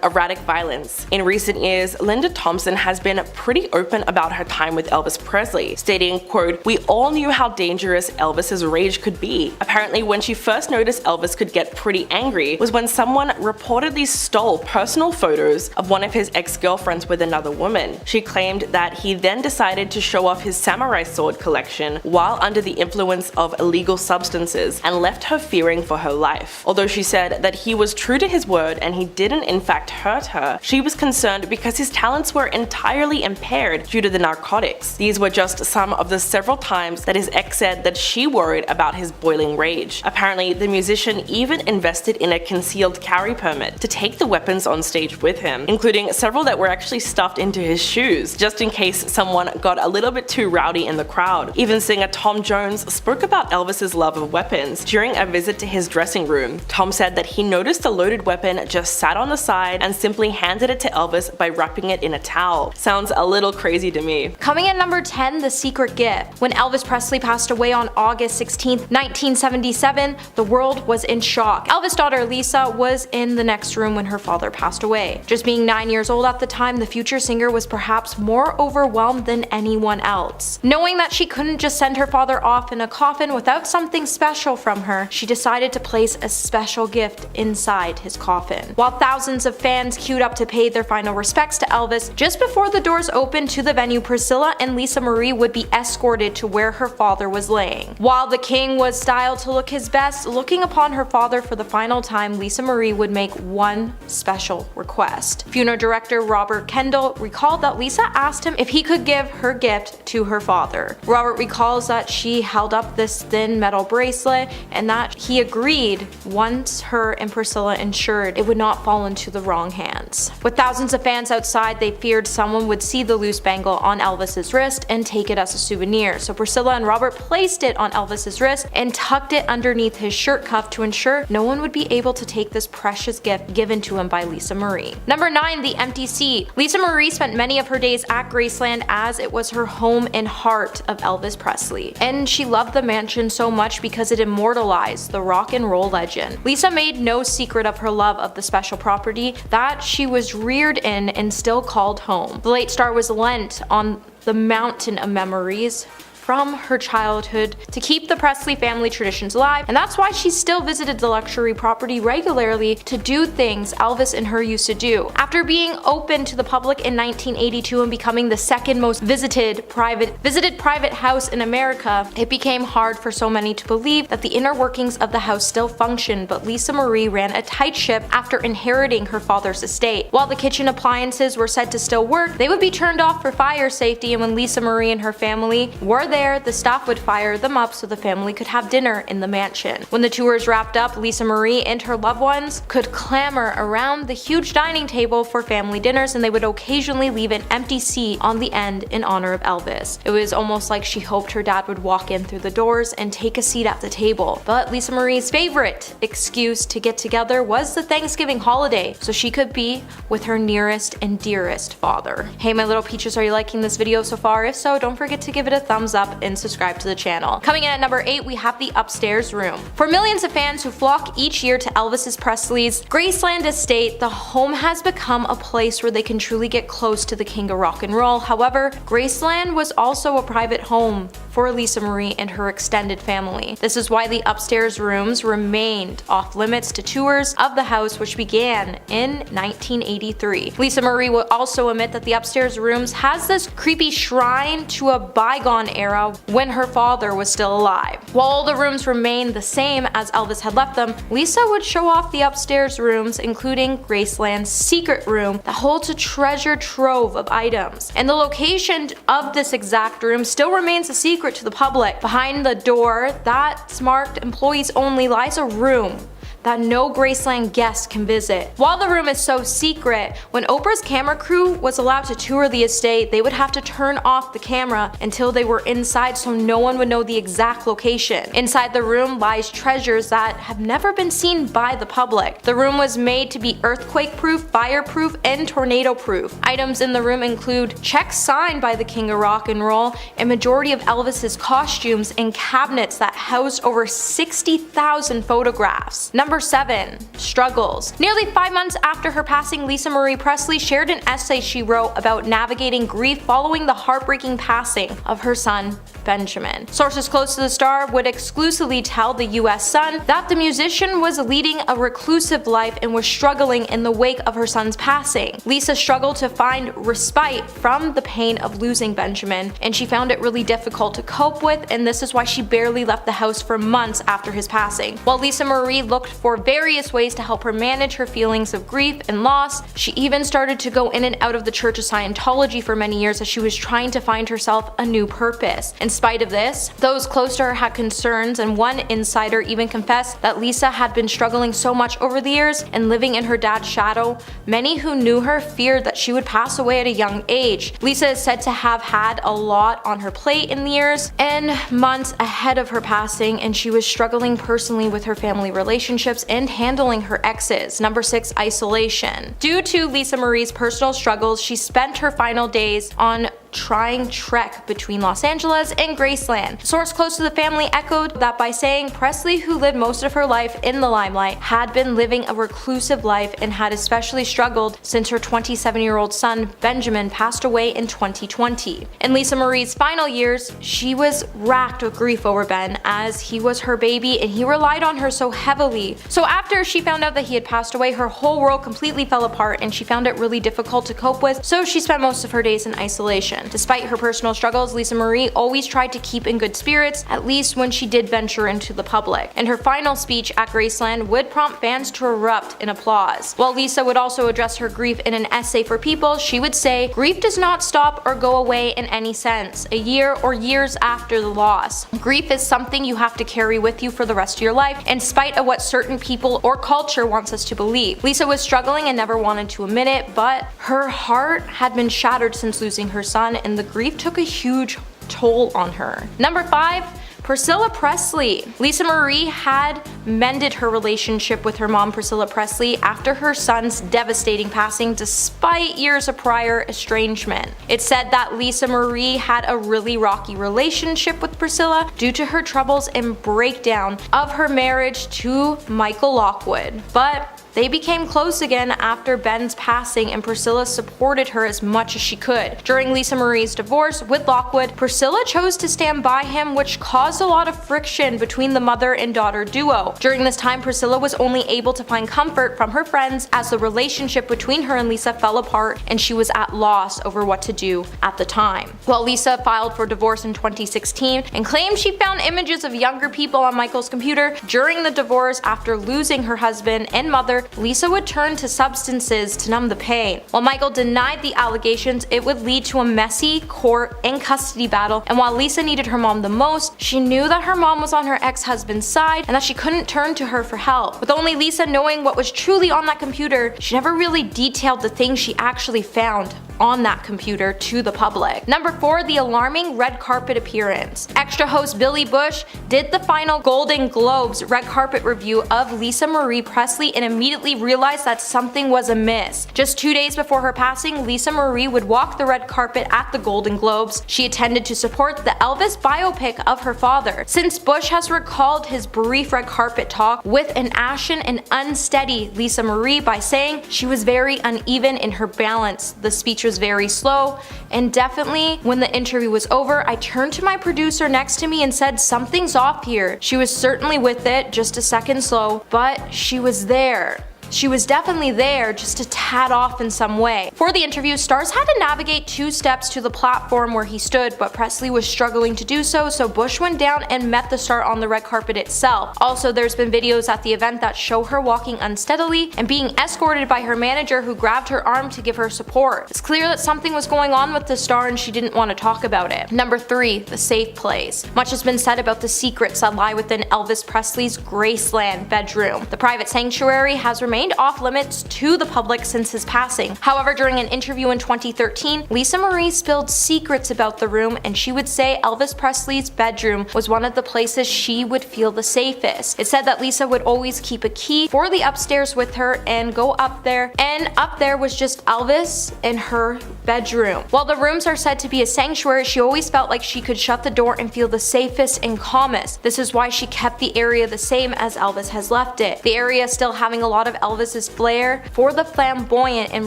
Erratic violence. In recent years, Linda Thompson has been pretty open about her time with Elvis Presley, stating, quote, "We all knew how dangerous Elvis's rage could be. Apparently, when she first noticed Elvis could get pretty angry was when someone reportedly stole personal photos of one of his ex-girlfriends with another woman. She claimed that he then decided to show off his samurai sword collection while under the influence of illegal substances and left her fearing for her life. Although she said that he was true to his word and he didn't in fact hurt her, she was concerned because his talents were entirely impaired due to the narcotics. These were just some of the several times that his ex said that she worried about his boiling rage. Apparently, the musician even invested in a concealed carry permit to take the weapons on stage with him, including several that were actually stuffed into his shoes, just in case someone got a little bit too rowdy in the crowd. Even singer Tom Jones spoke about Elvis's love of weapons during a visit to his dressing room. Tom said that he noticed a loaded weapon just sat on the side and simply handed it to Elvis by wrapping it in a towel. Sounds a little crazy to me. Coming in number 10, The Secret Gift. When Elvis Presley passed away on August 16, 1977, the world was in shock. Elvis' daughter Lisa was in the next room when her father passed away. Just being 9 years old at the time, the future singer was perhaps more overwhelmed than anyone else. Knowing that she couldn't just send her father off in a coffin without something special from her, she decided to place a special gift inside his coffin. While thousands of fans queued up to pay their final respects to Elvis, just before the doors opened to the venue, Priscilla and Lisa Marie would be escorted to where her father was laying. While the king was styled to look his best, looking upon her father for the final time, Lisa Marie would make one special request. Funeral director Robert Kendall recalled that Lisa asked him if he could give her gift to her father. Robert recalls that she held up this thin metal bracelet and that much. He agreed once her and Priscilla ensured it would not fall into the wrong hands. With thousands of fans outside, they feared someone would see the loose bangle on Elvis's wrist and take it as a souvenir. So Priscilla and Robert placed it on Elvis's wrist and tucked it underneath his shirt cuff to ensure no one would be able to take this precious gift given to him by Lisa Marie. Number 9. The empty seat. Lisa Marie spent many of her days at Graceland as it was her home and heart of Elvis Presley. And she loved the mansion so much because it immortalized the rock and roll legend. Lisa made no secret of her love of the special property that she was reared in and still called home. The late star was lent on the mountain of memories from her childhood to keep the Presley family traditions alive, and that's why she still visited the luxury property regularly to do things Elvis and her used to do. After being open to the public in 1982 and becoming the second most visited private house in America, it became hard for so many to believe that the inner workings of the house still functioned, but Lisa Marie ran a tight ship after inheriting her father's estate. While the kitchen appliances were said to still work, they would be turned off for fire safety, and when Lisa Marie and her family were there, the staff would fire them up so the family could have dinner in the mansion. When the tours wrapped up, Lisa Marie and her loved ones could clamor around the huge dining table for family dinners, and they would occasionally leave an empty seat on the end in honor of Elvis. It was almost like she hoped her dad would walk in through the doors and take a seat at the table. But Lisa Marie's favorite excuse to get together was the Thanksgiving holiday, so she could be with her nearest and dearest father. Hey my little peaches, are you liking this video so far? If so, don't forget to give it a thumbs up and subscribe to the channel. Coming in at number 8, we have the upstairs room. For millions of fans who flock each year to Elvis Presley's Graceland estate, the home has become a place where they can truly get close to the king of rock and roll. However, Graceland was also a private home for Lisa Marie and her extended family. This is why the upstairs rooms remained off limits to tours of the house, which began in 1983. Lisa Marie will also admit that the upstairs rooms has this creepy shrine to a bygone era when her father was still alive. While all the rooms remained the same as Elvis had left them, Lisa would show off the upstairs rooms, including Graceland's secret room that holds a treasure trove of items. And the location of this exact room still remains a secret to the public. Behind the door that's marked employees only lies a room that no Graceland guest can visit. While the room is so secret, when Oprah's camera crew was allowed to tour the estate, they would have to turn off the camera until they were inside so no one would know the exact location. Inside the room lies treasures that have never been seen by the public. The room was made to be earthquake-proof, fireproof, and tornado-proof. Items in the room include checks signed by the king of rock and roll, a majority of Elvis's costumes, and cabinets that housed over 60,000 photographs. Number 7. Struggles. Nearly 5 months after her passing, Lisa Marie Presley shared an essay she wrote about navigating grief following the heartbreaking passing of her son, Benjamin. Sources close to the star would exclusively tell the US Sun that the musician was leading a reclusive life and was struggling in the wake of her son's passing. Lisa struggled to find respite from the pain of losing Benjamin, and she found it really difficult to cope with, and this is why she barely left the house for months after his passing. While Lisa Marie looked for various ways to help her manage her feelings of grief and loss, she even started to go in and out of the Church of Scientology for many years as she was trying to find herself a new purpose. In spite of this, those close to her had concerns, and one insider even confessed that Lisa had been struggling so much over the years and living in her dad's shadow. Many who knew her feared that she would pass away at a young age. Lisa is said to have had a lot on her plate in the years and months ahead of her passing, and she was struggling personally with her family relationships and handling her exes. Number 6. Isolation. Due to Lisa Marie's personal struggles, she spent her final days on trying trek between Los Angeles and Graceland. Source close to the family echoed that by saying Presley, who lived most of her life in the limelight, had been living a reclusive life and had especially struggled since her 27-year-old son Benjamin passed away in 2020. In Lisa Marie's final years, she was racked with grief over Ben, as he was her baby and he relied on her so heavily. So after she found out that he had passed away, her whole world completely fell apart and she found it really difficult to cope with, so she spent most of her days in isolation. reaction. Despite her personal struggles, Lisa Marie always tried to keep in good spirits, at least when she did venture into the public. And her final speech at Graceland would prompt fans to erupt in applause. While Lisa would also address her grief in an essay for People, she would say, "Grief does not stop or go away in any sense, a year or years after the loss. Grief is something you have to carry with you for the rest of your life, in spite of what certain people or culture wants us to believe." Lisa was struggling and never wanted to admit it, but her heart had been shattered since losing her son, and the grief took a huge toll on her. Number 5. Priscilla Presley. Lisa Marie had mended her relationship with her mom Priscilla Presley after her son's devastating passing despite years of prior estrangement. It's said that Lisa Marie had a really rocky relationship with Priscilla due to her troubles and breakdown of her marriage to Michael Lockwood, but they became close again after Ben's passing, and Priscilla supported her as much as she could. During Lisa Marie's divorce with Lockwood, Priscilla chose to stand by him, which caused a lot of friction between the mother and daughter duo. During this time, Priscilla was only able to find comfort from her friends as the relationship between her and Lisa fell apart and she was at loss over what to do at the time. While Lisa filed for divorce in 2016 and claimed she found images of younger people on Michael's computer during the divorce after losing her husband and mother, Lisa would turn to substances to numb the pain. While Michael denied the allegations, it would lead to a messy court and custody battle, and while Lisa needed her mom the most, she knew that her mom was on her ex-husband's side and that she couldn't turn to her for help. With only Lisa knowing what was truly on that computer, she never really detailed the things she actually found on that computer to the public. Number 4. The alarming red carpet appearance. Extra host Billy Bush did the final Golden Globes red carpet review of Lisa Marie Presley and immediately realized that something was amiss. Just 2 days before her passing, Lisa Marie would walk the red carpet at the Golden Globes. She attended to support the Elvis biopic of her father. Since Bush has recalled his brief red carpet talk with an ashen and unsteady Lisa Marie by saying she was very uneven in her balance. The speech was very slow, and definitely when the interview was over, I turned to my producer next to me and said, "Something's off here." She was certainly with it, just a second slow, but she was there. She was definitely there, just a tad off in some way. For the interview, stars had to navigate 2 steps to the platform where he stood, but Presley was struggling to do so, so Bush went down and met the star on the red carpet itself. Also, there's been videos at the event that show her walking unsteadily and being escorted by her manager, who grabbed her arm to give her support. It's clear that something was going on with the star and she didn't want to talk about it. Number 3. The safe place. Much has been said about the secrets that lie within Elvis Presley's Graceland bedroom. The private sanctuary has remained off limits to the public since his passing. However, during an interview in 2013, Lisa Marie spilled secrets about the room, and she would say Elvis Presley's bedroom was one of the places she would feel the safest. It said that Lisa would always keep a key for the upstairs with her and go up there, and up there was just Elvis and her bedroom. While the rooms are said to be a sanctuary, she always felt like she could shut the door and feel the safest and calmest. This is why she kept the area the same as Elvis has left it. The area still having a lot of Elvis's flair for the flamboyant and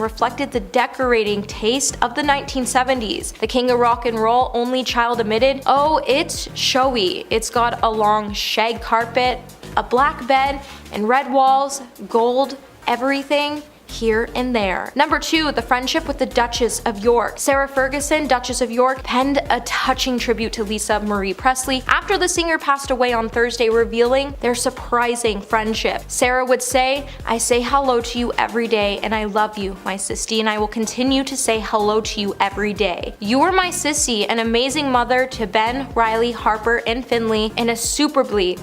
reflected the decorating taste of the 1970s. The king of rock and roll, only child admitted, oh, it's showy. It's got a long shag carpet, a black bed, and red walls, gold, everything here and there. Number 2. The friendship with the Duchess of York. Sarah Ferguson, Duchess of York, penned a touching tribute to Lisa Marie Presley after the singer passed away on Thursday, revealing their surprising friendship. Sarah would say, "I say hello to you every day, and I love you, my sissy, and I will continue to say hello to you every day. You are my sissy, an amazing mother to Ben, Riley, Harper, and Finley, and a superbly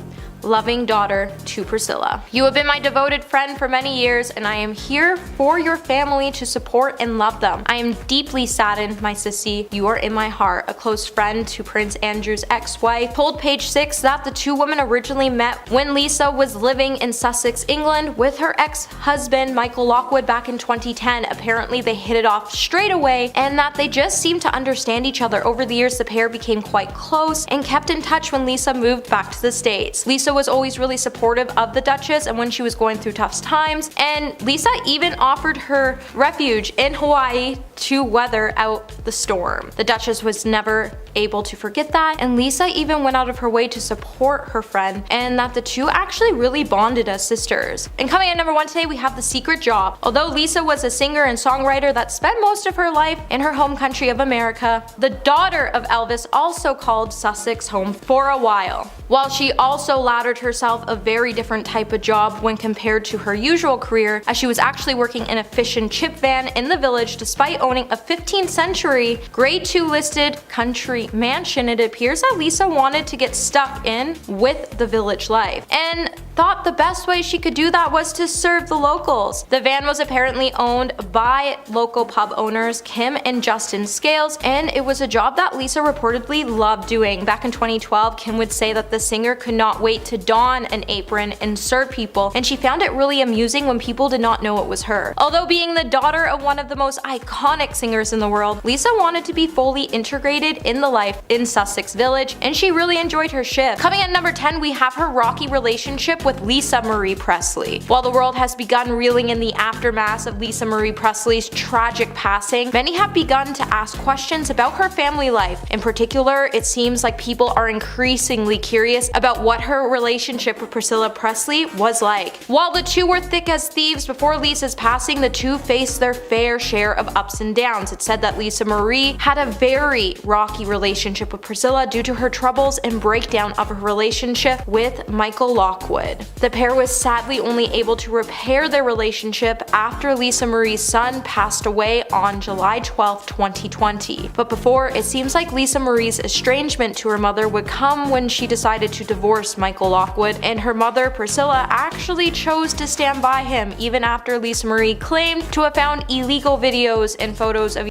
loving daughter to Priscilla. You have been my devoted friend for many years, and I am here for your family to support and love them. I am deeply saddened, my sissy. You are in my heart." A close friend to Prince Andrew's ex-wife told Page 6 that the two women originally met when Lisa was living in Sussex, England with her ex-husband Michael Lockwood back in 2010. Apparently they hit it off straight away and that they just seemed to understand each other. Over the years, the pair became quite close and kept in touch when Lisa moved back to the States. Lisa Lisa was always really supportive of the Duchess and when she was going through tough times, and Lisa even offered her refuge in Hawaii to weather out the storm. The Duchess was never able to forget that, and Lisa even went out of her way to support her friend, and that the two actually really bonded as sisters. And coming at number 1 today, we have The Secret Job. Although Lisa was a singer and songwriter that spent most of her life in her home country of America, the daughter of Elvis also called Sussex home for a while. While she also laddered herself a very different type of job when compared to her usual career, as she was actually working in a fish and chip van in the village despite owning a 15th century grade 2 listed country mansion. It appears that Lisa wanted to get stuck in with the village life and thought the best way she could do that was to serve the locals. The van was apparently owned by local pub owners Kim and Justin Scales, and it was a job that Lisa reportedly loved doing. Back in 2012, Kim would say that the singer could not wait to don an apron and serve people, and she found it really amusing when people did not know it was her. Although being the daughter of one of the most iconic singers in the world, Lisa wanted to be fully integrated in the life in Sussex Village, and she really enjoyed her shift. Coming at number 10, we have her rocky relationship with Lisa Marie Presley. While the world has begun reeling in the aftermath of Lisa Marie Presley's tragic passing, many have begun to ask questions about her family life. In particular, it seems like people are increasingly curious about what her relationship with Priscilla Presley was like. While the two were thick as thieves before Lisa's passing, the two faced their fair share of ups and downs. It's said that Lisa Marie had a very rocky relationship with Priscilla due to her troubles and breakdown of her relationship with Michael Lockwood. The pair was sadly only able to repair their relationship after Lisa Marie's son passed away on July 12, 2020. But before, it seems like Lisa Marie's estrangement to her mother would come when she decided to divorce Michael Lockwood, and her mother, Priscilla, actually chose to stand by him even after Lisa Marie claimed to have found illegal videos and photos of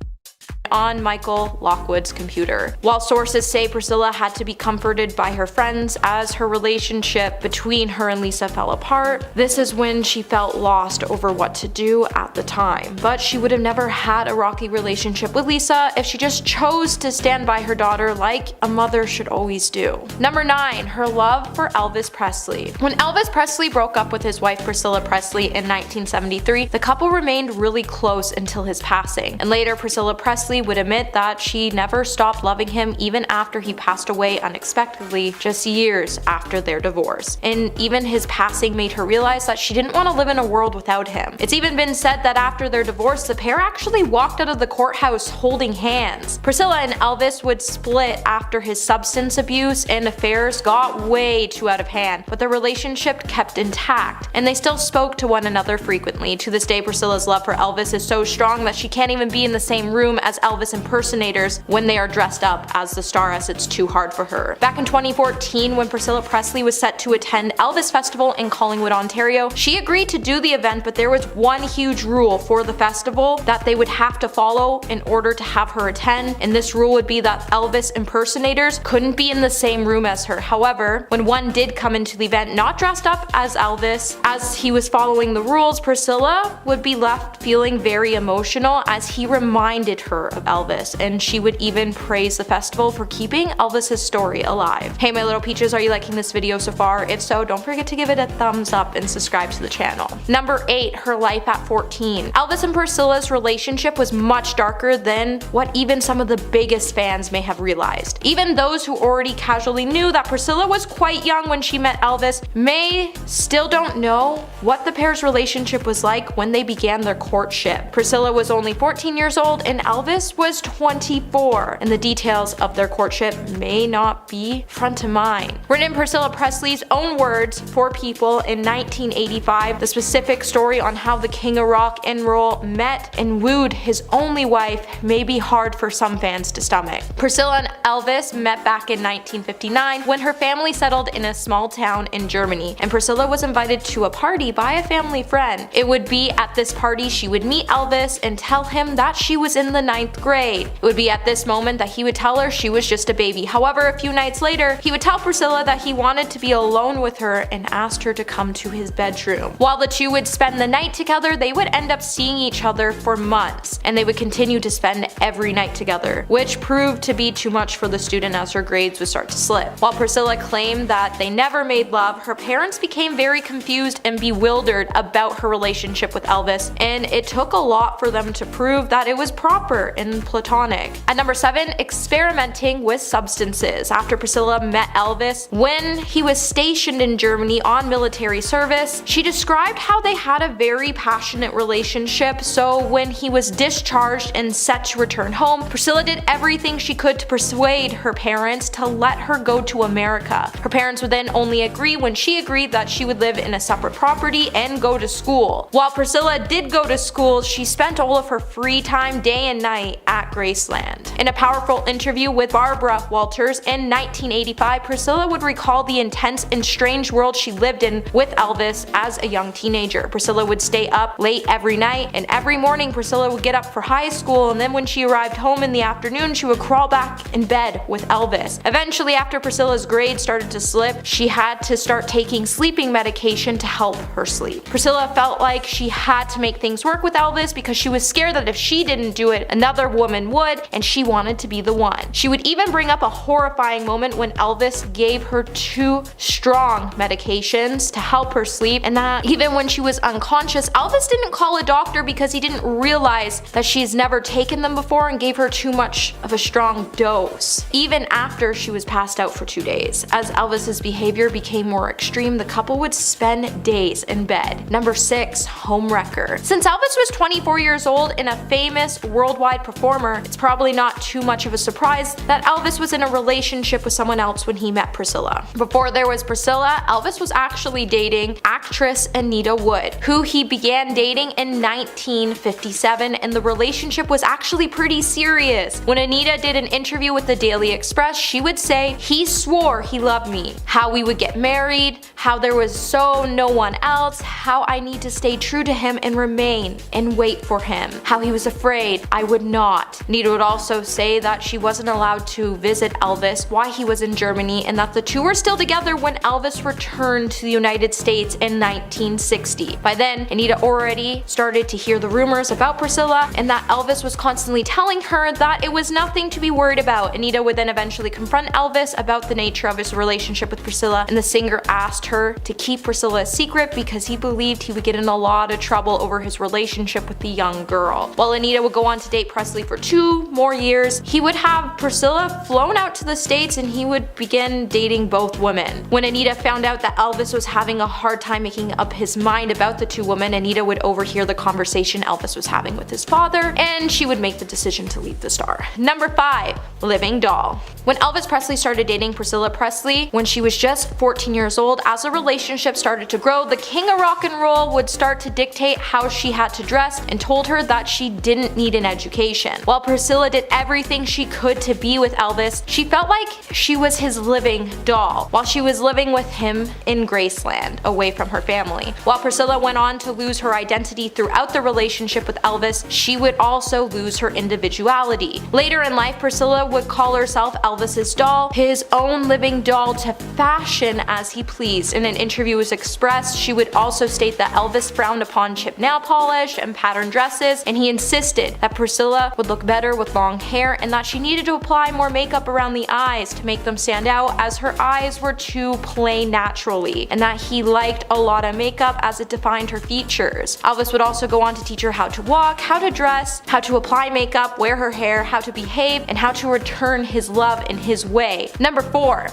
on Michael Lockwood's computer. While sources say Priscilla had to be comforted by her friends as her relationship between her and Lisa fell apart, this is when she felt lost over what to do at the time. But she would have never had a rocky relationship with Lisa if she just chose to stand by her daughter like a mother should always do. Number 9, her love for Elvis Presley. When Elvis Presley broke up with his wife Priscilla Presley in 1973, the couple remained really close until his passing, and later Priscilla Presley would admit that she never stopped loving him even after he passed away unexpectedly just years after their divorce. And even his passing made her realize that she didn't want to live in a world without him. It's even been said that after their divorce, the pair actually walked out of the courthouse holding hands. Priscilla and Elvis would split after his substance abuse and affairs got way too out of hand, but their relationship kept intact, and they still spoke to one another frequently. To this day, Priscilla's love for Elvis is so strong that she can't even be in the same room as Elvis impersonators when they are dressed up as the star, as it's too hard for her. Back in 2014, when Priscilla Presley was set to attend Elvis Festival in Collingwood, Ontario, she agreed to do the event, but there was one huge rule for the festival that they would have to follow in order to have her attend, and this rule would be that Elvis impersonators couldn't be in the same room as her. However, when one did come into the event not dressed up as Elvis, as he was following the rules, Priscilla would be left feeling very emotional as he reminded her of Elvis, and she would even praise the festival for keeping Elvis's story alive. Hey my little peaches, are you liking this video so far? If so, don't forget to give it a thumbs up and subscribe to the channel. Number 8, her life at 14. Elvis and Priscilla's relationship was much darker than what even some of the biggest fans may have realized. Even those who already casually knew that Priscilla was quite young when she met Elvis may still don't know what the pair's relationship was like when they began their courtship. Priscilla was only 14 years old and Elvis was 24, and the details of their courtship may not be front of mind. Written in Priscilla Presley's own words for People in 1985, the specific story on how the king of rock and roll met and wooed his only wife may be hard for some fans to stomach. Priscilla and Elvis met back in 1959 when her family settled in a small town in Germany, and Priscilla was invited to a party by a family friend. It would be at this party she would meet Elvis and tell him that she was in the 9th 9th grade. It would be at this moment that he would tell her she was just a baby. However, a few nights later, he would tell Priscilla that he wanted to be alone with her and asked her to come to his bedroom. While the two would spend the night together, they would end up seeing each other for months, and they would continue to spend every night together, which proved to be too much for the student as her grades would start to slip. While Priscilla claimed that they never made love, her parents became very confused and bewildered about her relationship with Elvis, and it took a lot for them to prove that it was proper and platonic. At number 7, experimenting with substances. After Priscilla met Elvis when he was stationed in Germany on military service, she described how they had a very passionate relationship, so when he was discharged and set to return home, Priscilla did everything she could to persuade her parents to let her go to America. Her parents would then only agree when she agreed that she would live in a separate property and go to school. While Priscilla did go to school, she spent all of her free time day and night at Graceland. In a powerful interview with Barbara Walters in 1985, Priscilla would recall the intense and strange world she lived in with Elvis as a young teenager. Priscilla would stay up late every night, and every morning Priscilla would get up for high school, and then when she arrived home in the afternoon, she would crawl back in bed with Elvis. Eventually, after Priscilla's grades started to slip, she had to start taking sleeping medication to help her sleep. Priscilla felt like she had to make things work with Elvis because she was scared that if she didn't do it, another woman would, and she wanted to be the one. She would even bring up a horrifying moment when Elvis gave her 2 strong medications to help her sleep, and that even when she was unconscious, Elvis didn't call a doctor because he didn't realize that she's never taken them before and gave her too much of a strong dose, even after she was passed out for 2 days. As Elvis's behavior became more extreme, the couple would spend days in bed. Number 6, homewrecker. Since Elvis was 24 years old and a famous worldwide performer, it's probably not too much of a surprise that Elvis was in a relationship with someone else when he met Priscilla. Before there was Priscilla, Elvis was actually dating actress Anita Wood, who he began dating in 1957, and the relationship was actually pretty serious. When Anita did an interview with the Daily Express, she would say, "He swore he loved me, how we would get married, how there was no one else, how I need to stay true to him and remain and wait for him, how he was afraid I would not." Anita would also say that she wasn't allowed to visit Elvis while he was in Germany, and that the two were still together when Elvis returned to the United States in 1960. By then, Anita already started to hear the rumors about Priscilla, and that Elvis was constantly telling her that it was nothing to be worried about. Anita would then eventually confront Elvis about the nature of his relationship with Priscilla, and the singer asked her to keep Priscilla a secret because he believed he would get in a lot of trouble over his relationship with the young girl. While Anita would go on to date Presley for 2 more years, he would have Priscilla flown out to the States and he would begin dating both women. When Anita found out that Elvis was having a hard time making up his mind about the 2 women, Anita would overhear the conversation Elvis was having with his father, and she would make the decision to leave the star. Number 5, living doll. When Elvis Presley started dating Priscilla Presley when she was just 14 years old, as the relationship started to grow, the king of rock and roll would start to dictate how she had to dress and told her that she didn't need an education. While Priscilla did everything she could to be with Elvis, she felt like she was his living doll while she was living with him in Graceland, away from her family. While Priscilla went on to lose her identity throughout the relationship with Elvis, she would also lose her individuality. Later in life, Priscilla would call herself Elvis's doll, his own living doll to fashion as he pleased. In an interview with Express, she would also state that Elvis frowned upon chip nail polish and patterned dresses, and he insisted that Priscilla would look better with long hair and that she needed to apply more makeup around the eyes to make them stand out, as her eyes were too plain naturally, and that he liked a lot of makeup as it defined her features. Elvis would also go on to teach her how to walk, how to dress, how to apply makeup, wear her hair, how to behave, and how to return his love in his way. Number 4,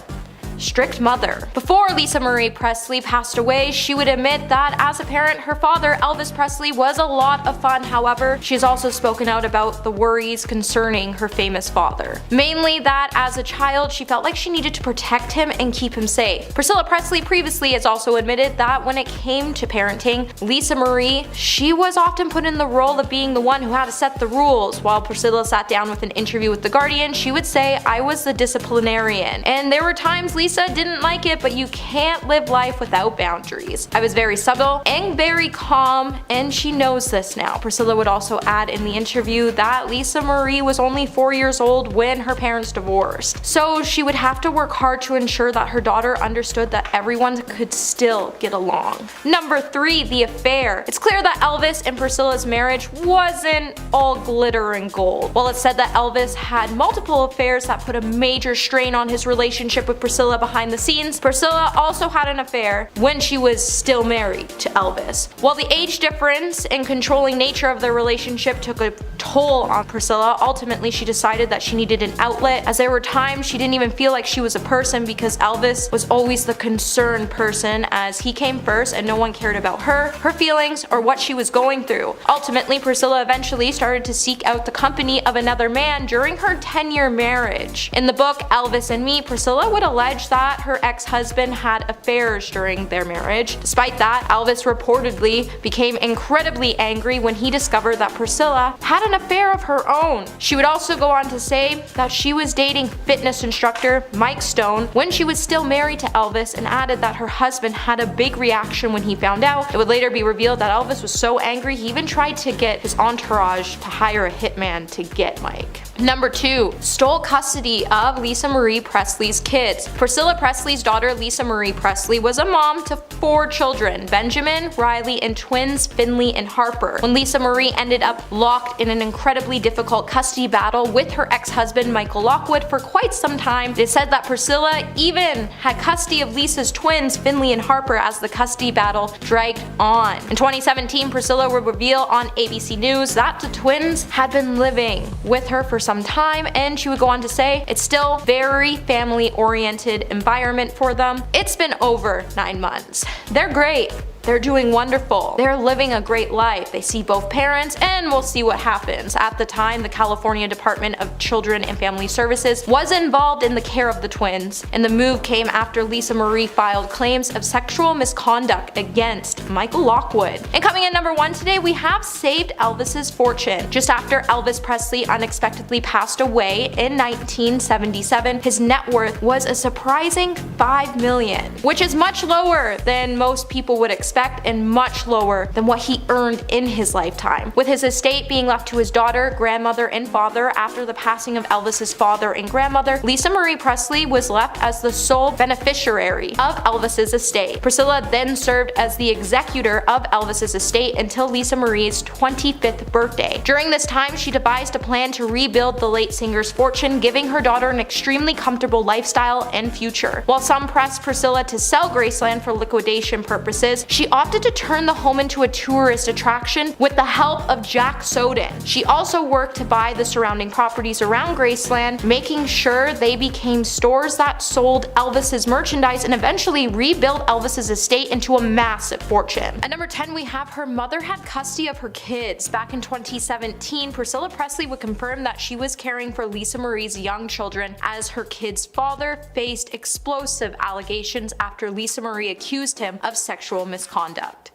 strict mother. Before Lisa Marie Presley passed away, she would admit that as a parent, her father, Elvis Presley, was a lot of fun. However, she's also spoken out about the worries concerning her famous father. Mainly that as a child, she felt like she needed to protect him and keep him safe. Priscilla Presley previously has also admitted that when it came to parenting, Lisa Marie, she was often put in the role of being the one who had to set the rules. While Priscilla sat down with an interview with The Guardian, she would say, "I was the disciplinarian." And there were times Lisa Lisa didn't like it, but you can't live life without boundaries. I was very subtle and very calm, and she knows this now. Priscilla would also add in the interview that Lisa Marie was only 4 years old when her parents divorced, so she would have to work hard to ensure that her daughter understood that everyone could still get along. Number 3, the affair. It's clear that Elvis and Priscilla's marriage wasn't all glitter and gold. While it's said that Elvis had multiple affairs that put a major strain on his relationship with Priscilla behind the scenes, Priscilla also had an affair when she was still married to Elvis. While the age difference and controlling nature of their relationship took a toll on Priscilla, ultimately she decided that she needed an outlet, as there were times she didn't even feel like she was a person because Elvis was always the concerned person, as he came first and no one cared about her feelings, or what she was going through. Ultimately, Priscilla eventually started to seek out the company of another man during her 10-year marriage. In the book Elvis and Me, Priscilla would allege that her ex-husband had affairs during their marriage. Despite that, Elvis reportedly became incredibly angry when he discovered that Priscilla had an affair of her own. She would also go on to say that she was dating fitness instructor Mike Stone when she was still married to Elvis, and added that her husband had a big reaction when he found out. It would later be revealed that Elvis was so angry he even tried to get his entourage to hire a hitman to get Mike. Number 2, stole custody of Lisa Marie Presley's kids. Priscilla Presley's daughter Lisa Marie Presley was a mom to 4 children, Benjamin, Riley, and twins Finley and Harper. When Lisa Marie ended up locked in an incredibly difficult custody battle with her ex-husband Michael Lockwood for quite some time, it said that Priscilla even had custody of Lisa's twins Finley and Harper as the custody battle dragged on. In 2017, Priscilla would reveal on ABC News that the twins had been living with her for some time, and she would go on to say it's still very family-oriented environment for them. It's been over 9 months. They're great. They're doing wonderful. They're living a great life. They see both parents, and we'll see what happens. At the time, the California Department of Children and Family Services was involved in the care of the twins, and the move came after Lisa Marie filed claims of sexual misconduct against Michael Lockwood. And coming in number 1 today, we have saved Elvis's fortune. Just after Elvis Presley unexpectedly passed away in 1977, his net worth was a surprising $5 million, which is much lower than most people would expect and much lower than what he earned in his lifetime. With his estate being left to his daughter, grandmother, and father after the passing of Elvis's father and grandmother, Lisa Marie Presley was left as the sole beneficiary of Elvis's estate. Priscilla then served as the executor of Elvis's estate until Lisa Marie's 25th birthday. During this time, she devised a plan to rebuild the late singer's fortune, giving her daughter an extremely comfortable lifestyle and future. While some pressed Priscilla to sell Graceland for liquidation purposes, she opted to turn the home into a tourist attraction with the help of Jack Soden. She also worked to buy the surrounding properties around Graceland, making sure they became stores that sold Elvis's merchandise, and eventually rebuilt Elvis's estate into a massive fortune. At number 10, we have her mother had custody of her kids. Back in 2017, Priscilla Presley would confirm that she was caring for Lisa Marie's young children, as her kid's father faced explosive allegations after Lisa Marie accused him of sexual misconduct.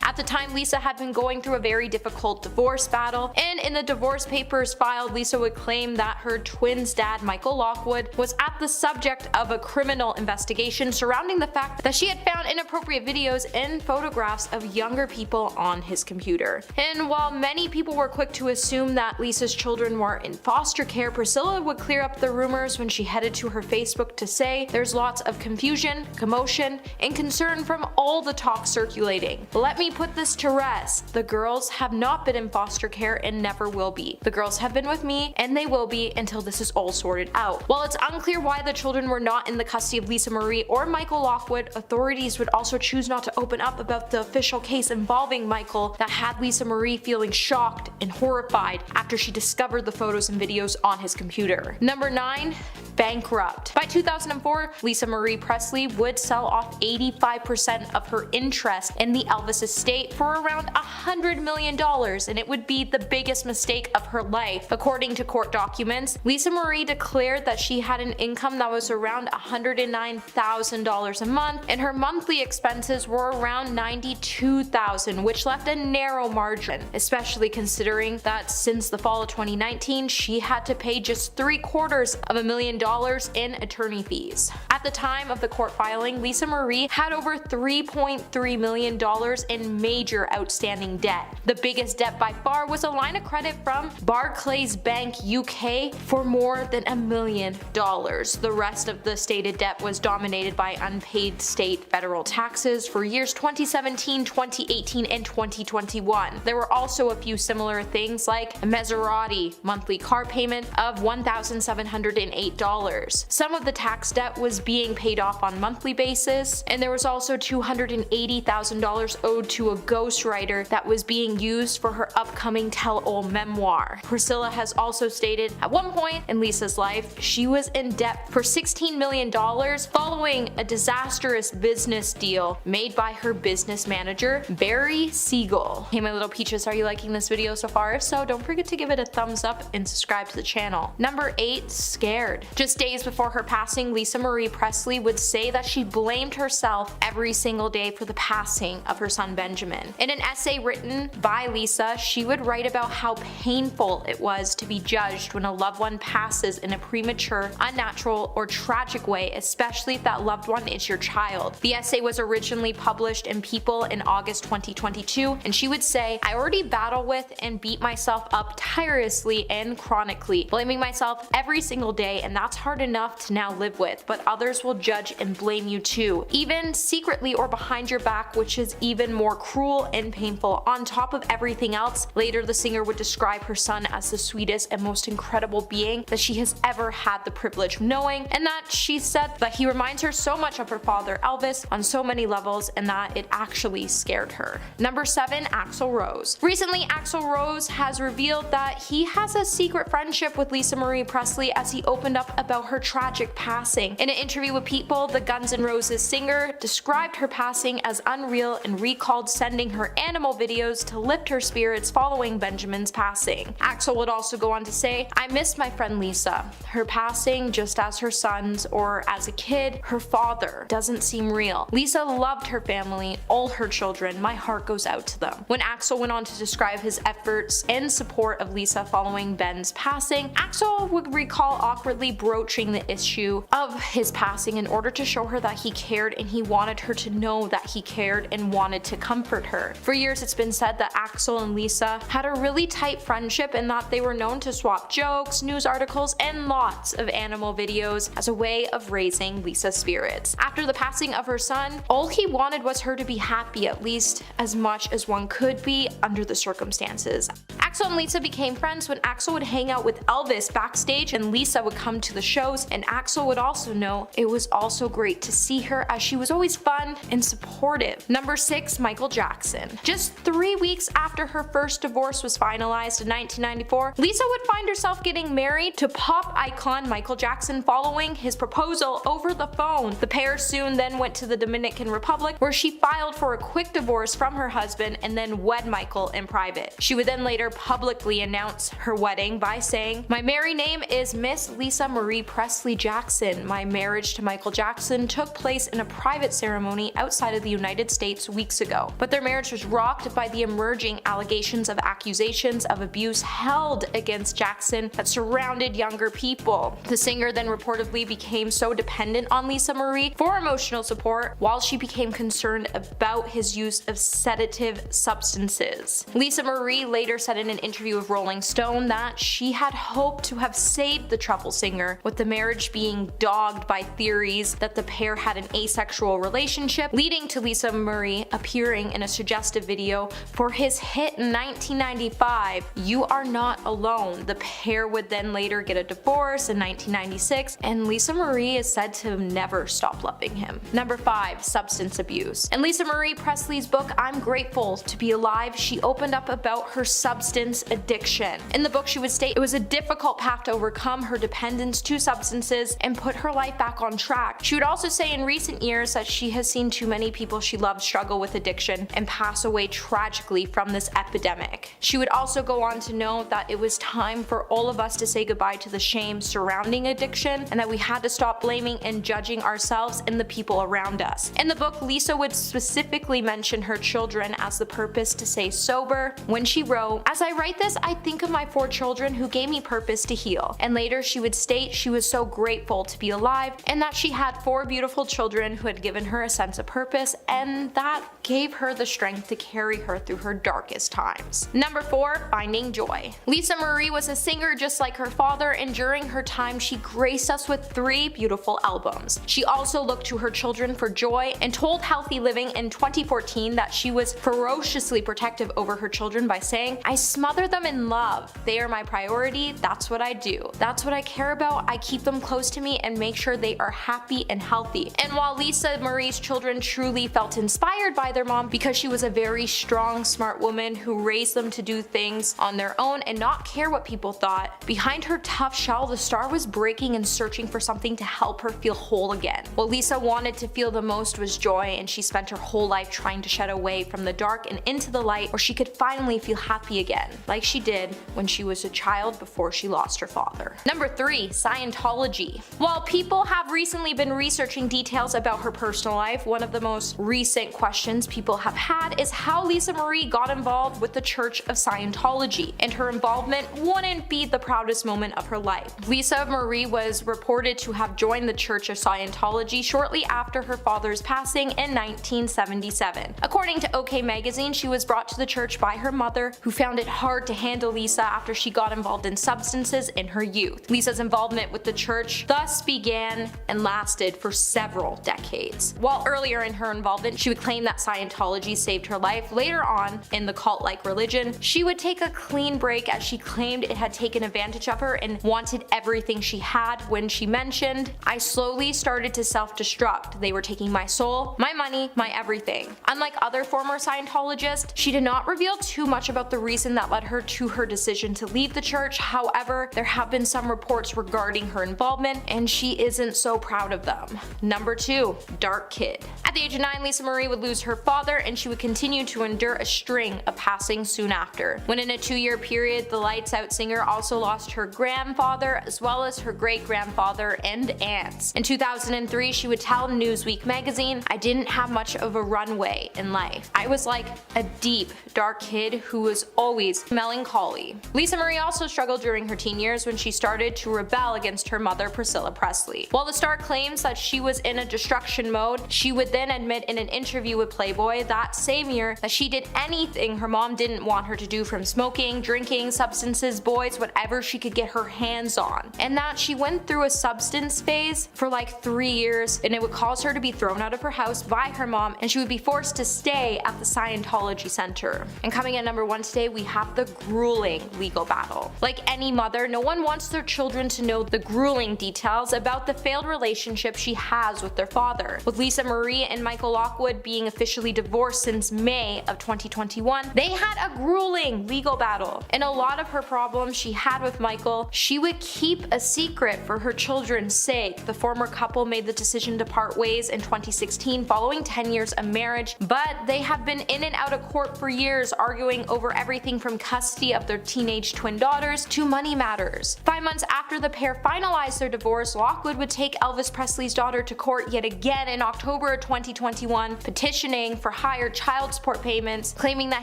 At the time, Lisa had been going through a very difficult divorce battle, and in the divorce papers filed, Lisa would claim that her twins' dad, Michael Lockwood, was at the subject of a criminal investigation surrounding the fact that she had found inappropriate videos and photographs of younger people on his computer. And while many people were quick to assume that Lisa's children were in foster care, Priscilla would clear up the rumors when she headed to her Facebook to say there's lots of confusion, commotion, and concern from all the talk circulating. Let me put this to rest. The girls have not been in foster care and never will be. The girls have been with me, and they will be until this is all sorted out. While it's unclear why the children were not in the custody of Lisa Marie or Michael Lockwood, authorities would also choose not to open up about the official case involving Michael that had Lisa Marie feeling shocked and horrified after she discovered the photos and videos on his computer. Number 9, bankrupt. By 2004, Lisa Marie Presley would sell off 85% of her interest in the Elvis estate for around $100 million, and it would be the biggest mistake of her life. According to court documents, Lisa Marie declared that she had an income that was around $109,000 a month, and her monthly expenses were around $92,000, which left a narrow margin, especially considering that since the fall of 2019, she had to pay just $750,000 in attorney fees. At At the time of the court filing, Lisa Marie had over $3.3 million in major outstanding debt. The biggest debt by far was a line of credit from Barclays Bank UK for more than $1 million. The rest of the stated debt was dominated by unpaid state federal taxes for years 2017, 2018, and 2021. There were also a few similar things like a Maserati monthly car payment of $1,708. Some of the tax debt was being paid off on monthly basis, and there was also $280,000 owed to a ghostwriter that was being used for her upcoming tell-all memoir. Priscilla has also stated at one point in Lisa's life she was in debt for $16 million following a disastrous business deal made by her business manager, Barry Siegel. Hey my little peaches, are you liking this video so far? If so, don't forget to give it a thumbs up and subscribe to the channel. Number 8. Scared. Just days before her passing, Lisa Marie Presley would say that she blamed herself every single day for the passing of her son Benjamin. In an essay written by Lisa, she would write about how painful it was to be judged when a loved one passes in a premature, unnatural, or tragic way, especially if that loved one is your child. The essay was originally published in People in August 2022, and she would say, "I already battle with and beat myself up tirelessly and chronically, blaming myself every single day, and that's hard enough to now live with, but others will judge and blame you too, even secretly or behind your back, which is even more cruel and painful. On top of everything else," later the singer would describe her son as the sweetest and most incredible being that she has ever had the privilege of knowing, and that she said that he reminds her so much of her father Elvis on so many levels, and that it actually scared her. Number 7. Axl Rose. Recently, Axl Rose has revealed that he has a secret friendship with Lisa Marie Presley as he opened up about her tragic passing. In an interview with People, the Guns N' Roses singer described her passing as unreal and recalled sending her animal videos to lift her spirits following Benjamin's passing. Axl would also go on to say, "I miss my friend Lisa. Her passing, just as her son's or as a kid, her father, doesn't seem real. Lisa loved her family, all her children. My heart goes out to them." When Axl went on to describe his efforts and support of Lisa following Ben's passing, Axl would recall awkwardly broaching the issue of his passing in order to show her that he cared, and he wanted her to know that he cared and wanted to comfort her. For years it's been said that Axl and Lisa had a really tight friendship and that they were known to swap jokes, news articles, and lots of animal videos as a way of raising Lisa's spirits. After the passing of her son, all he wanted was her to be happy, at least as much as one could be under the circumstances. Axl and Lisa became friends when Axl would hang out with Elvis backstage and Lisa would come to the shows, and Axl would also know it was also great to see her as she was always fun and supportive. Number 6. Michael Jackson. Just 3 weeks after her first divorce was finalized in 1994, Lisa would find herself getting married to pop icon Michael Jackson following his proposal over the phone. The pair soon then went to the Dominican Republic, where she filed for a quick divorce from her husband and then wed Michael in private. She would then later publicly announce her wedding by saying, "My married name is Miss Lisa Marie Presley Jackson. My marriage to Michael Jackson took place in a private ceremony outside of the United States weeks ago, but their marriage was rocked by the emerging allegations of accusations of abuse held against Jackson that surrounded younger people." The singer then reportedly became so dependent on Lisa Marie for emotional support while she became concerned about his use of sedative substances. Lisa Marie later said in an interview with Rolling Stone that she had hoped to have saved the trouble singer, with the marriage being dogged by theories that the pair had an asexual relationship, leading to Lisa Marie appearing in a suggestive video for his hit in 1995, "You Are Not Alone." The pair would then later get a divorce in 1996, and Lisa Marie is said to have never stopped loving him. Number 5. Substance abuse. In Lisa Marie Presley's book, I'm Grateful to Be Alive, she opened up about her substance addiction. In the book, she would state it was a difficult path to overcome her dependence to substances and put her life back on track. She would also say in recent years that she has seen too many people she loved struggle with addiction and pass away tragically from this epidemic. She would also go on to note that it was time for all of us to say goodbye to the shame surrounding addiction, and that we had to stop blaming and judging ourselves and the people around us. In the book, Lisa would specifically mention her children as the purpose to stay sober when she wrote, "As I write this, I think of my 4 children who gave me purpose to heal. And later she would state she was so grateful to be alive and that she had 4 beautiful children who had given her a sense of purpose, and that gave her the strength to carry her through her darkest times. Number 4, finding joy. Lisa Marie was a singer just like her father, and during her time she graced us with 3 beautiful albums. She also looked to her children for joy and told Healthy Living in 2014 that she was ferociously protective over her children by saying, "I smother them in love. They are my priority. That's what I do. That's what I care about. I keep them close to me and make sure they are happy and healthy." And while Lisa Marie's children truly felt inspired by their mom because she was a very strong, smart woman who raised them to do things on their own and not care what people thought, behind her tough shell the star was breaking and searching for something to help her feel whole again. What Lisa wanted to feel the most was joy, and she spent her whole life trying to shed away from the dark and into the light where she could finally feel happy again, like she did when she was a child before she lost her father. Number 3, Scientology. While people have recently been researching details about her personal life, one of the most recent questions people have had is how Lisa Marie got involved with the Church of Scientology, and her involvement wouldn't be the proudest moment of her life. Lisa Marie was reported to have joined the Church of Scientology shortly after her father's passing in 1977. According to OK Magazine, she was brought to the church by her mother, who found it hard to handle Lisa after she got involved in substances in her youth. Lisa's involvement with the church thus began and lasted for several decades. While earlier in her involvement, she would claim that Scientology saved her life, later on, in the cult-like religion, she would take a clean break as she claimed it had taken advantage of her and wanted everything she had when she mentioned, "I slowly started to self-destruct. They were taking my soul, my money, my everything." Unlike other former Scientologists, she did not reveal too much about the reason that led her to her decision to leave the church. However, there have been some reports regarding her involvement, and she isn't so proud of them. Number 2, dark kid. At the age of 9, Lisa Marie would lose her father, and she would continue to endure a string of passings soon after. When in a 2-year period, the Lights Out singer also lost her grandfather as well as her great-grandfather and aunts. In 2003, she would tell Newsweek magazine, "I didn't have much of a runway in life. I was like a deep, dark kid who was always melancholy." Lisa Marie also struggled during her teen years when she started to rebel against her mother, Priscilla Presley. While the star claims that she was in a destruction mode, she would then admit in an interview with Playboy that same year that she did anything her mom didn't want her to do, from smoking, drinking, substances, boys, whatever she could get her hands on. And that she went through a substance phase for like 3 years, and it would cause her to be thrown out of her house by her mom, and she would be forced to stay at the Scientology Center. And coming at number 1 today, we have the grueling legal battle. Like any mother, no one wants their children to know the grueling details about the failed relationship she has with their father. With Lisa Marie and Michael Lockwood being officially divorced since May of 2021, they had a grueling legal battle. And a lot of her problems she had with Michael, she would keep a secret for her children's sake. The former couple made the decision to part ways in 2016 following 10 years of marriage, but they have been in and out of court for years, arguing over everything from custody of their teenage twin daughters to money matters. 5 months after the pair finalized their divorce, Lockwood would take Elvis Presley's daughter to court yet again in October 2021, petitioning for higher child support payments, claiming that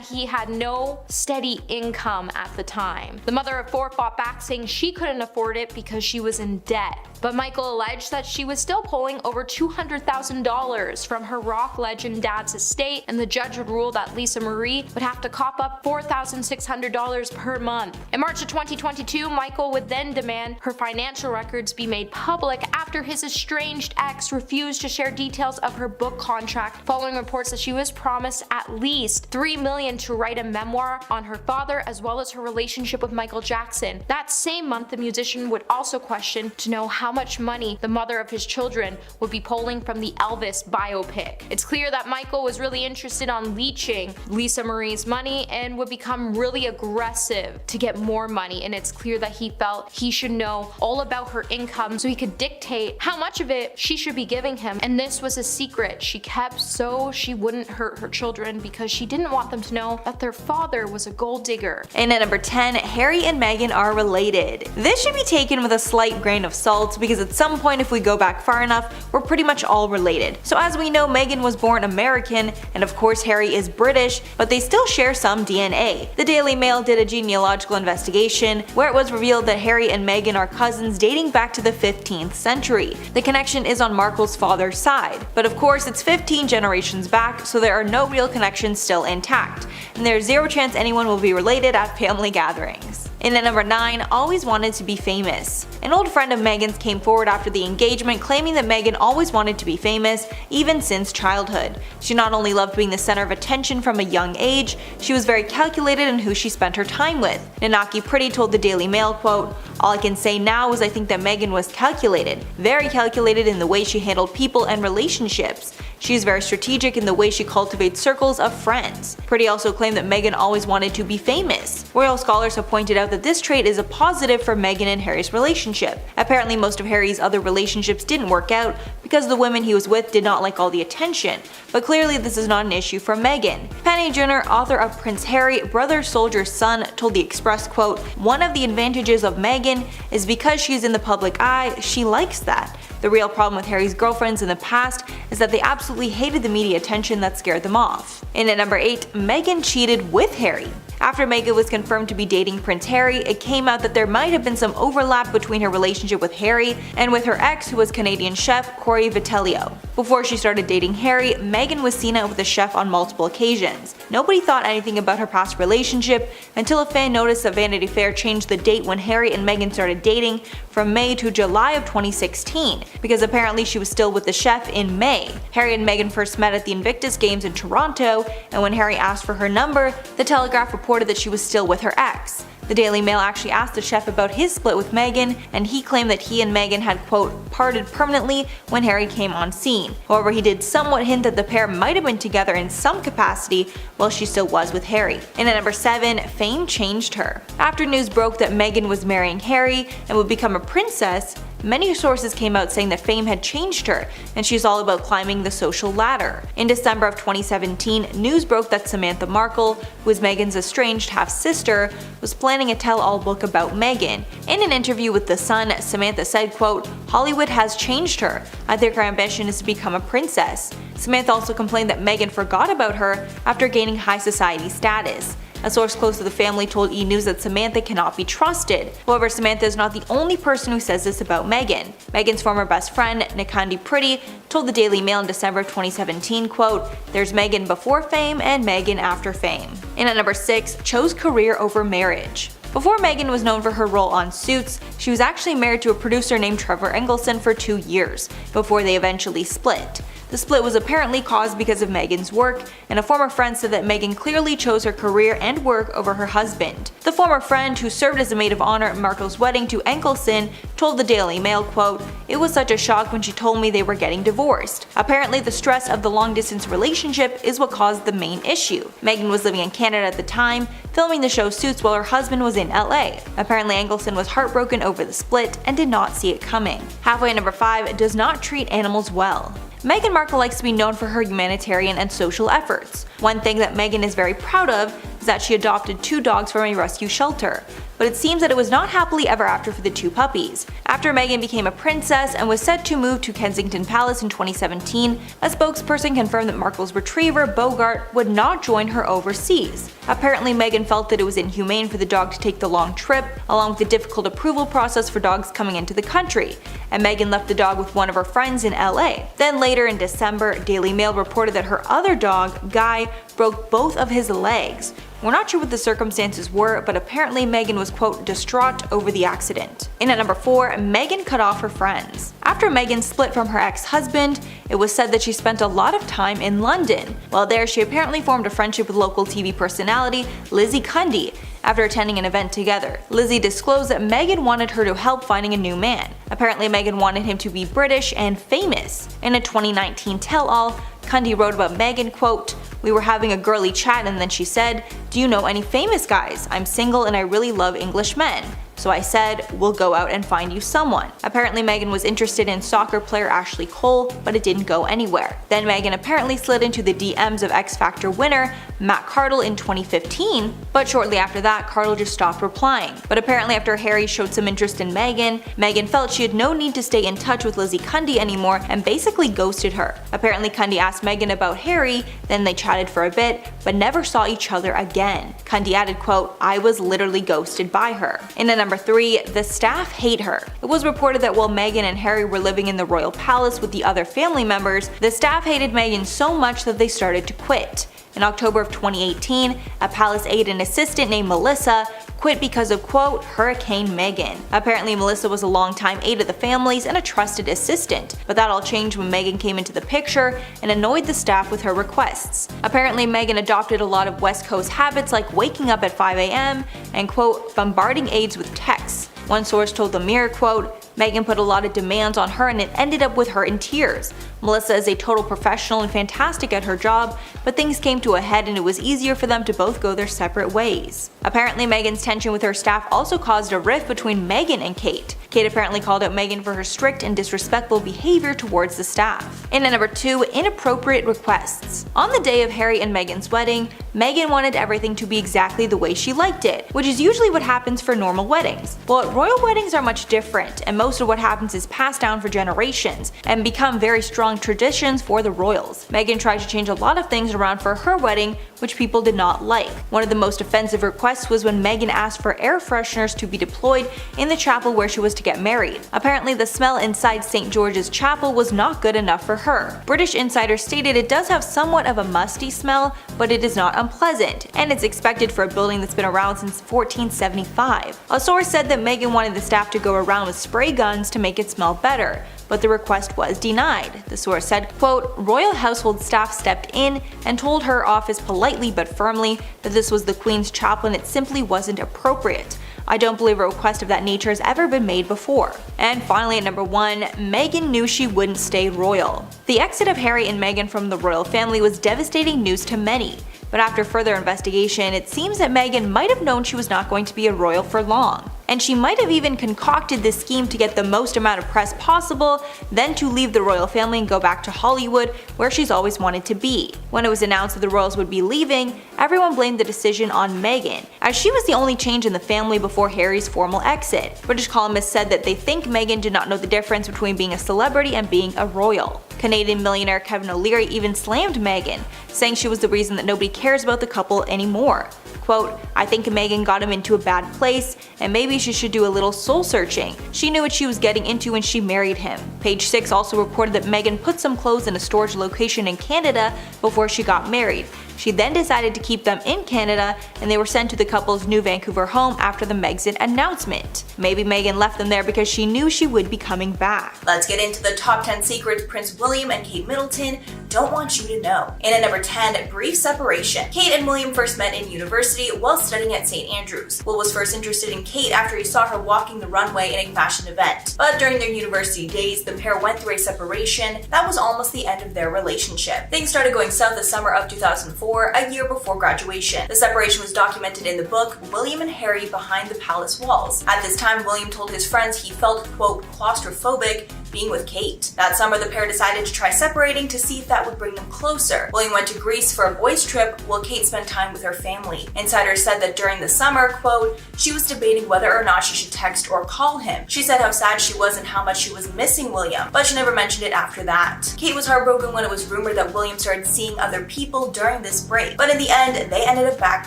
he had no steady income at the time. The mother of 4 fought back, saying she couldn't afford it because she was in debt. But Michael alleged that she was still pulling over $200,000 from her rock legend dad's estate, and the judge would rule that Lisa Marie would have to cop up $4,600 per month. In March of 2022, Michael would then demand her financial records be made public after his estranged ex refused to share details of her book contract, following reports that she was promised at least $3 million to write a memoir on her father as well as her relationship with Michael Jackson. That same month, the musician would also question to know how much money the mother of his children would be pulling from the Elvis biopic. It's clear that Michael was really interested on leeching Lisa Marie's money and would become really aggressive to get more money, and it's clear that he felt he should know all about her income so he could dictate how much of it she should be giving him, and this was a secret she kept so she wouldn't hurt her children because she didn't want them to know that their father was a gold digger. And at number 10, Harry and Meghan are related. This should be taken with a slight grain of salt because at some point, if we go back far enough, we're pretty much all related. So as we know, Meghan was born American, and of course Harry is British, but they still share some DNA. The Daily Mail did a genealogical investigation where it was revealed that Harry and Meghan are cousins dating back to the 15th century. The connection is on Markle's father's side, but of course it's 15 generations back, so there are no real connections still intact, and there's zero chance anyone will be related at family gatherings. In at number 9, always wanted to be famous. An old friend of Meghan's came forward after the engagement claiming that Meghan always wanted to be famous, even since childhood. She not only loved being the center of attention from a young age, she was very calculated in who she spent her time with. Nanaki Pretty told the Daily Mail, quote, "All I can say now is I think that Meghan was calculated, very calculated in the way she handled people and relationships. She is very strategic in the way she cultivates circles of friends." Pretty also claimed that Meghan always wanted to be famous. Royal scholars have pointed out that this trait is a positive for Meghan and Harry's relationship. Apparently most of Harry's other relationships didn't work out because the women he was with did not like all the attention, but clearly this is not an issue for Meghan. Penny Junor, author of Prince Harry, Brother Soldier's Son, told the Express, quote, "One of the advantages of Meghan is because she is in the public eye, she likes that. The real problem with Harry's girlfriends in the past is that they absolutely hated the media attention that scared them off." In at number 8, Meghan cheated with Harry. After Meghan was confirmed to be dating Prince Harry, it came out that there might have been some overlap between her relationship with Harry and with her ex, who was Canadian chef Corey Vitelio. Before she started dating Harry, Meghan was seen out with the chef on multiple occasions. Nobody thought anything about her past relationship until a fan noticed that Vanity Fair changed the date when Harry and Meghan started dating from May to July of 2016, because apparently she was still with the chef in May. Harry and Meghan first met at the Invictus Games in Toronto, and when Harry asked for her number, the Telegraph reported that she was still with her ex. The Daily Mail actually asked the chef about his split with Meghan, and he claimed that he and Meghan had, quote, parted permanently when Harry came on scene. However, he did somewhat hint that the pair might have been together in some capacity while she still was with Harry. And at number 7, fame changed her. After news broke that Meghan was marrying Harry and would become a princess, many sources came out saying that fame had changed her, and she's all about climbing the social ladder. In December of 2017, news broke that Samantha Markle, who is Meghan's estranged half-sister, was planning a tell-all book about Meghan. In an interview with The Sun, Samantha said, quote, "Hollywood has changed her. I think her ambition is to become a princess." Samantha also complained that Meghan forgot about her after gaining high society status. A source close to the family told E! News that Samantha cannot be trusted. However, Samantha is not the only person who says this about Meghan. Meghan's former best friend, Nikandi Pretty, told the Daily Mail in December of 2017, quote, "There's Meghan before fame and Meghan after fame." And at number 6, chose career over marriage. Before Meghan was known for her role on Suits, she was actually married to a producer named Trevor Engelson for 2 years, before they eventually split. The split was apparently caused because of Meghan's work, and a former friend said that Meghan clearly chose her career and work over her husband. The former friend, who served as a maid of honor at Markle's wedding to Engelson, told the Daily Mail, quote, "It was such a shock when she told me they were getting divorced. Apparently the stress of the long-distance relationship is what caused the main issue. Meghan was living in Canada at the time, filming the show Suits while her husband was in LA. Apparently Engelson was heartbroken over the split and did not see it coming." Halfway at number 5, does not treat animals well. Meghan Markle likes to be known for her humanitarian and social efforts. One thing that Meghan is very proud of is that she adopted 2 dogs from a rescue shelter, but it seems that it was not happily ever after for the 2 puppies. After Meghan became a princess and was set to move to Kensington Palace in 2017, a spokesperson confirmed that Markle's retriever, Bogart, would not join her overseas. Apparently Meghan felt that it was inhumane for the dog to take the long trip, along with the difficult approval process for dogs coming into the country, and Meghan left the dog with one of her friends in LA. Then later in December, Daily Mail reported that her other dog, Guy, broke both of his legs. We're not sure what the circumstances were, but apparently Meghan was, quote, distraught over the accident. And at number 4, Meghan cut off her friends. After Meghan split from her ex-husband, it was said that she spent a lot of time in London. While there, she apparently formed a friendship with local TV personality Lizzie Cundy after attending an event together. Lizzie disclosed that Meghan wanted her to help finding a new man. Apparently Meghan wanted him to be British and famous. In a 2019 tell-all, Cundy wrote about Meghan, quote, "We were having a girly chat and then she said, 'Do you know any famous guys? I'm single and I really love English men.' So I said, we'll go out and find you someone. Apparently Meghan was interested in soccer player Ashley Cole, but it didn't go anywhere. Then Meghan apparently slid into the DMs of X Factor winner Matt Cardle in 2015, but shortly after that Cardle just stopped replying. But apparently after Harry showed some interest in Meghan, Meghan felt she had no need to stay in touch with Lizzie Cundy anymore and basically ghosted her. Apparently Cundy asked Meghan about Harry, then they chatted for a bit, but never saw each other again. Cundy added, quote, "I was literally ghosted by her." And at number 3, the staff hate her. It was reported that while Meghan and Harry were living in the royal palace with the other family members, the staff hated Meghan so much that they started to quit. In October of 2018, a palace aide and assistant named Melissa quit because of, quote, Hurricane Meghan. Apparently Melissa was a longtime aide of the family's and a trusted assistant, but that all changed when Meghan came into the picture and annoyed the staff with her requests. Apparently Meghan adopted a lot of West Coast habits like waking up at 5 a.m. and, quote, bombarding aides with texts. One source told the Mirror, quote, Meghan put a lot of demands on her and it ended up with her in tears. Melissa is a total professional and fantastic at her job, but things came to a head and it was easier for them to both go their separate ways. Apparently Meghan's tension with her staff also caused a rift between Meghan and Kate. Kate apparently called out Meghan for her strict and disrespectful behavior towards the staff. And at number 2, inappropriate requests. On the day of Harry and Meghan's wedding, Meghan wanted everything to be exactly the way she liked it, which is usually what happens for normal weddings. But royal weddings are much different, and most of what happens is passed down for generations and become very strong traditions for the royals. Meghan tried to change a lot of things around for her wedding, which people did not like. One of the most offensive requests was when Meghan asked for air fresheners to be deployed in the chapel where she was to get married. Apparently the smell inside St. George's Chapel was not good enough for her. British insiders stated it does have somewhat of a musty smell, but it is not unpleasant, and it's expected for a building that's been around since 1475. A source said that Meghan wanted the staff to go around with spray guns to make it smell better, but the request was denied. The source said, quote, royal household staff stepped in and told her office politely but firmly that this was the Queen's chapel and it simply wasn't appropriate. I don't believe a request of that nature has ever been made before. And finally at number 1, Meghan knew she wouldn't stay royal. The exit of Harry and Meghan from the royal family was devastating news to many. But after further investigation, it seems that Meghan might have known she was not going to be a royal for long. And she might have even concocted this scheme to get the most amount of press possible, then to leave the royal family and go back to Hollywood, where she's always wanted to be. When it was announced that the royals would be leaving, everyone blamed the decision on Meghan, as she was the only change in the family before Harry's formal exit. British columnists said that they think Meghan did not know the difference between being a celebrity and being a royal. Canadian millionaire Kevin O'Leary even slammed Meghan, saying she was the reason that nobody cares about the couple anymore. Quote, I think Meghan got him into a bad place, and maybe she should do a little soul searching. She knew what she was getting into when she married him. Page 6 also reported that Meghan put some clothes in a storage location in Canada before she got married. She then decided to keep them in Canada, and they were sent to the couple's new Vancouver home after the Megxit announcement. Maybe Meghan left them there because she knew she would be coming back. Let's get into the top 10 secrets Prince William and Kate Middleton don't want you to know. And at number 10, brief separation. Kate and William first met in university while studying at St. Andrews. Will was first interested in Kate after he saw her walking the runway in a fashion event. But during their university days, the pair went through a separation that was almost the end of their relationship. Things started going south the summer of 2004, a year before graduation. The separation was documented in the book William and Harry Behind the Palace Walls. At this time, William told his friends he felt, quote, claustrophobic being with Kate. That summer, the pair decided to try separating to see if that would bring them closer. William went to Greece for a boys' trip while Kate spent time with her family. Insiders said that during the summer, quote, she was debating whether or not she should text or call him. She said how sad she was and how much she was missing William, but she never mentioned it after that. Kate was heartbroken when it was rumored that William started seeing other people during this break, but in the end, they ended up back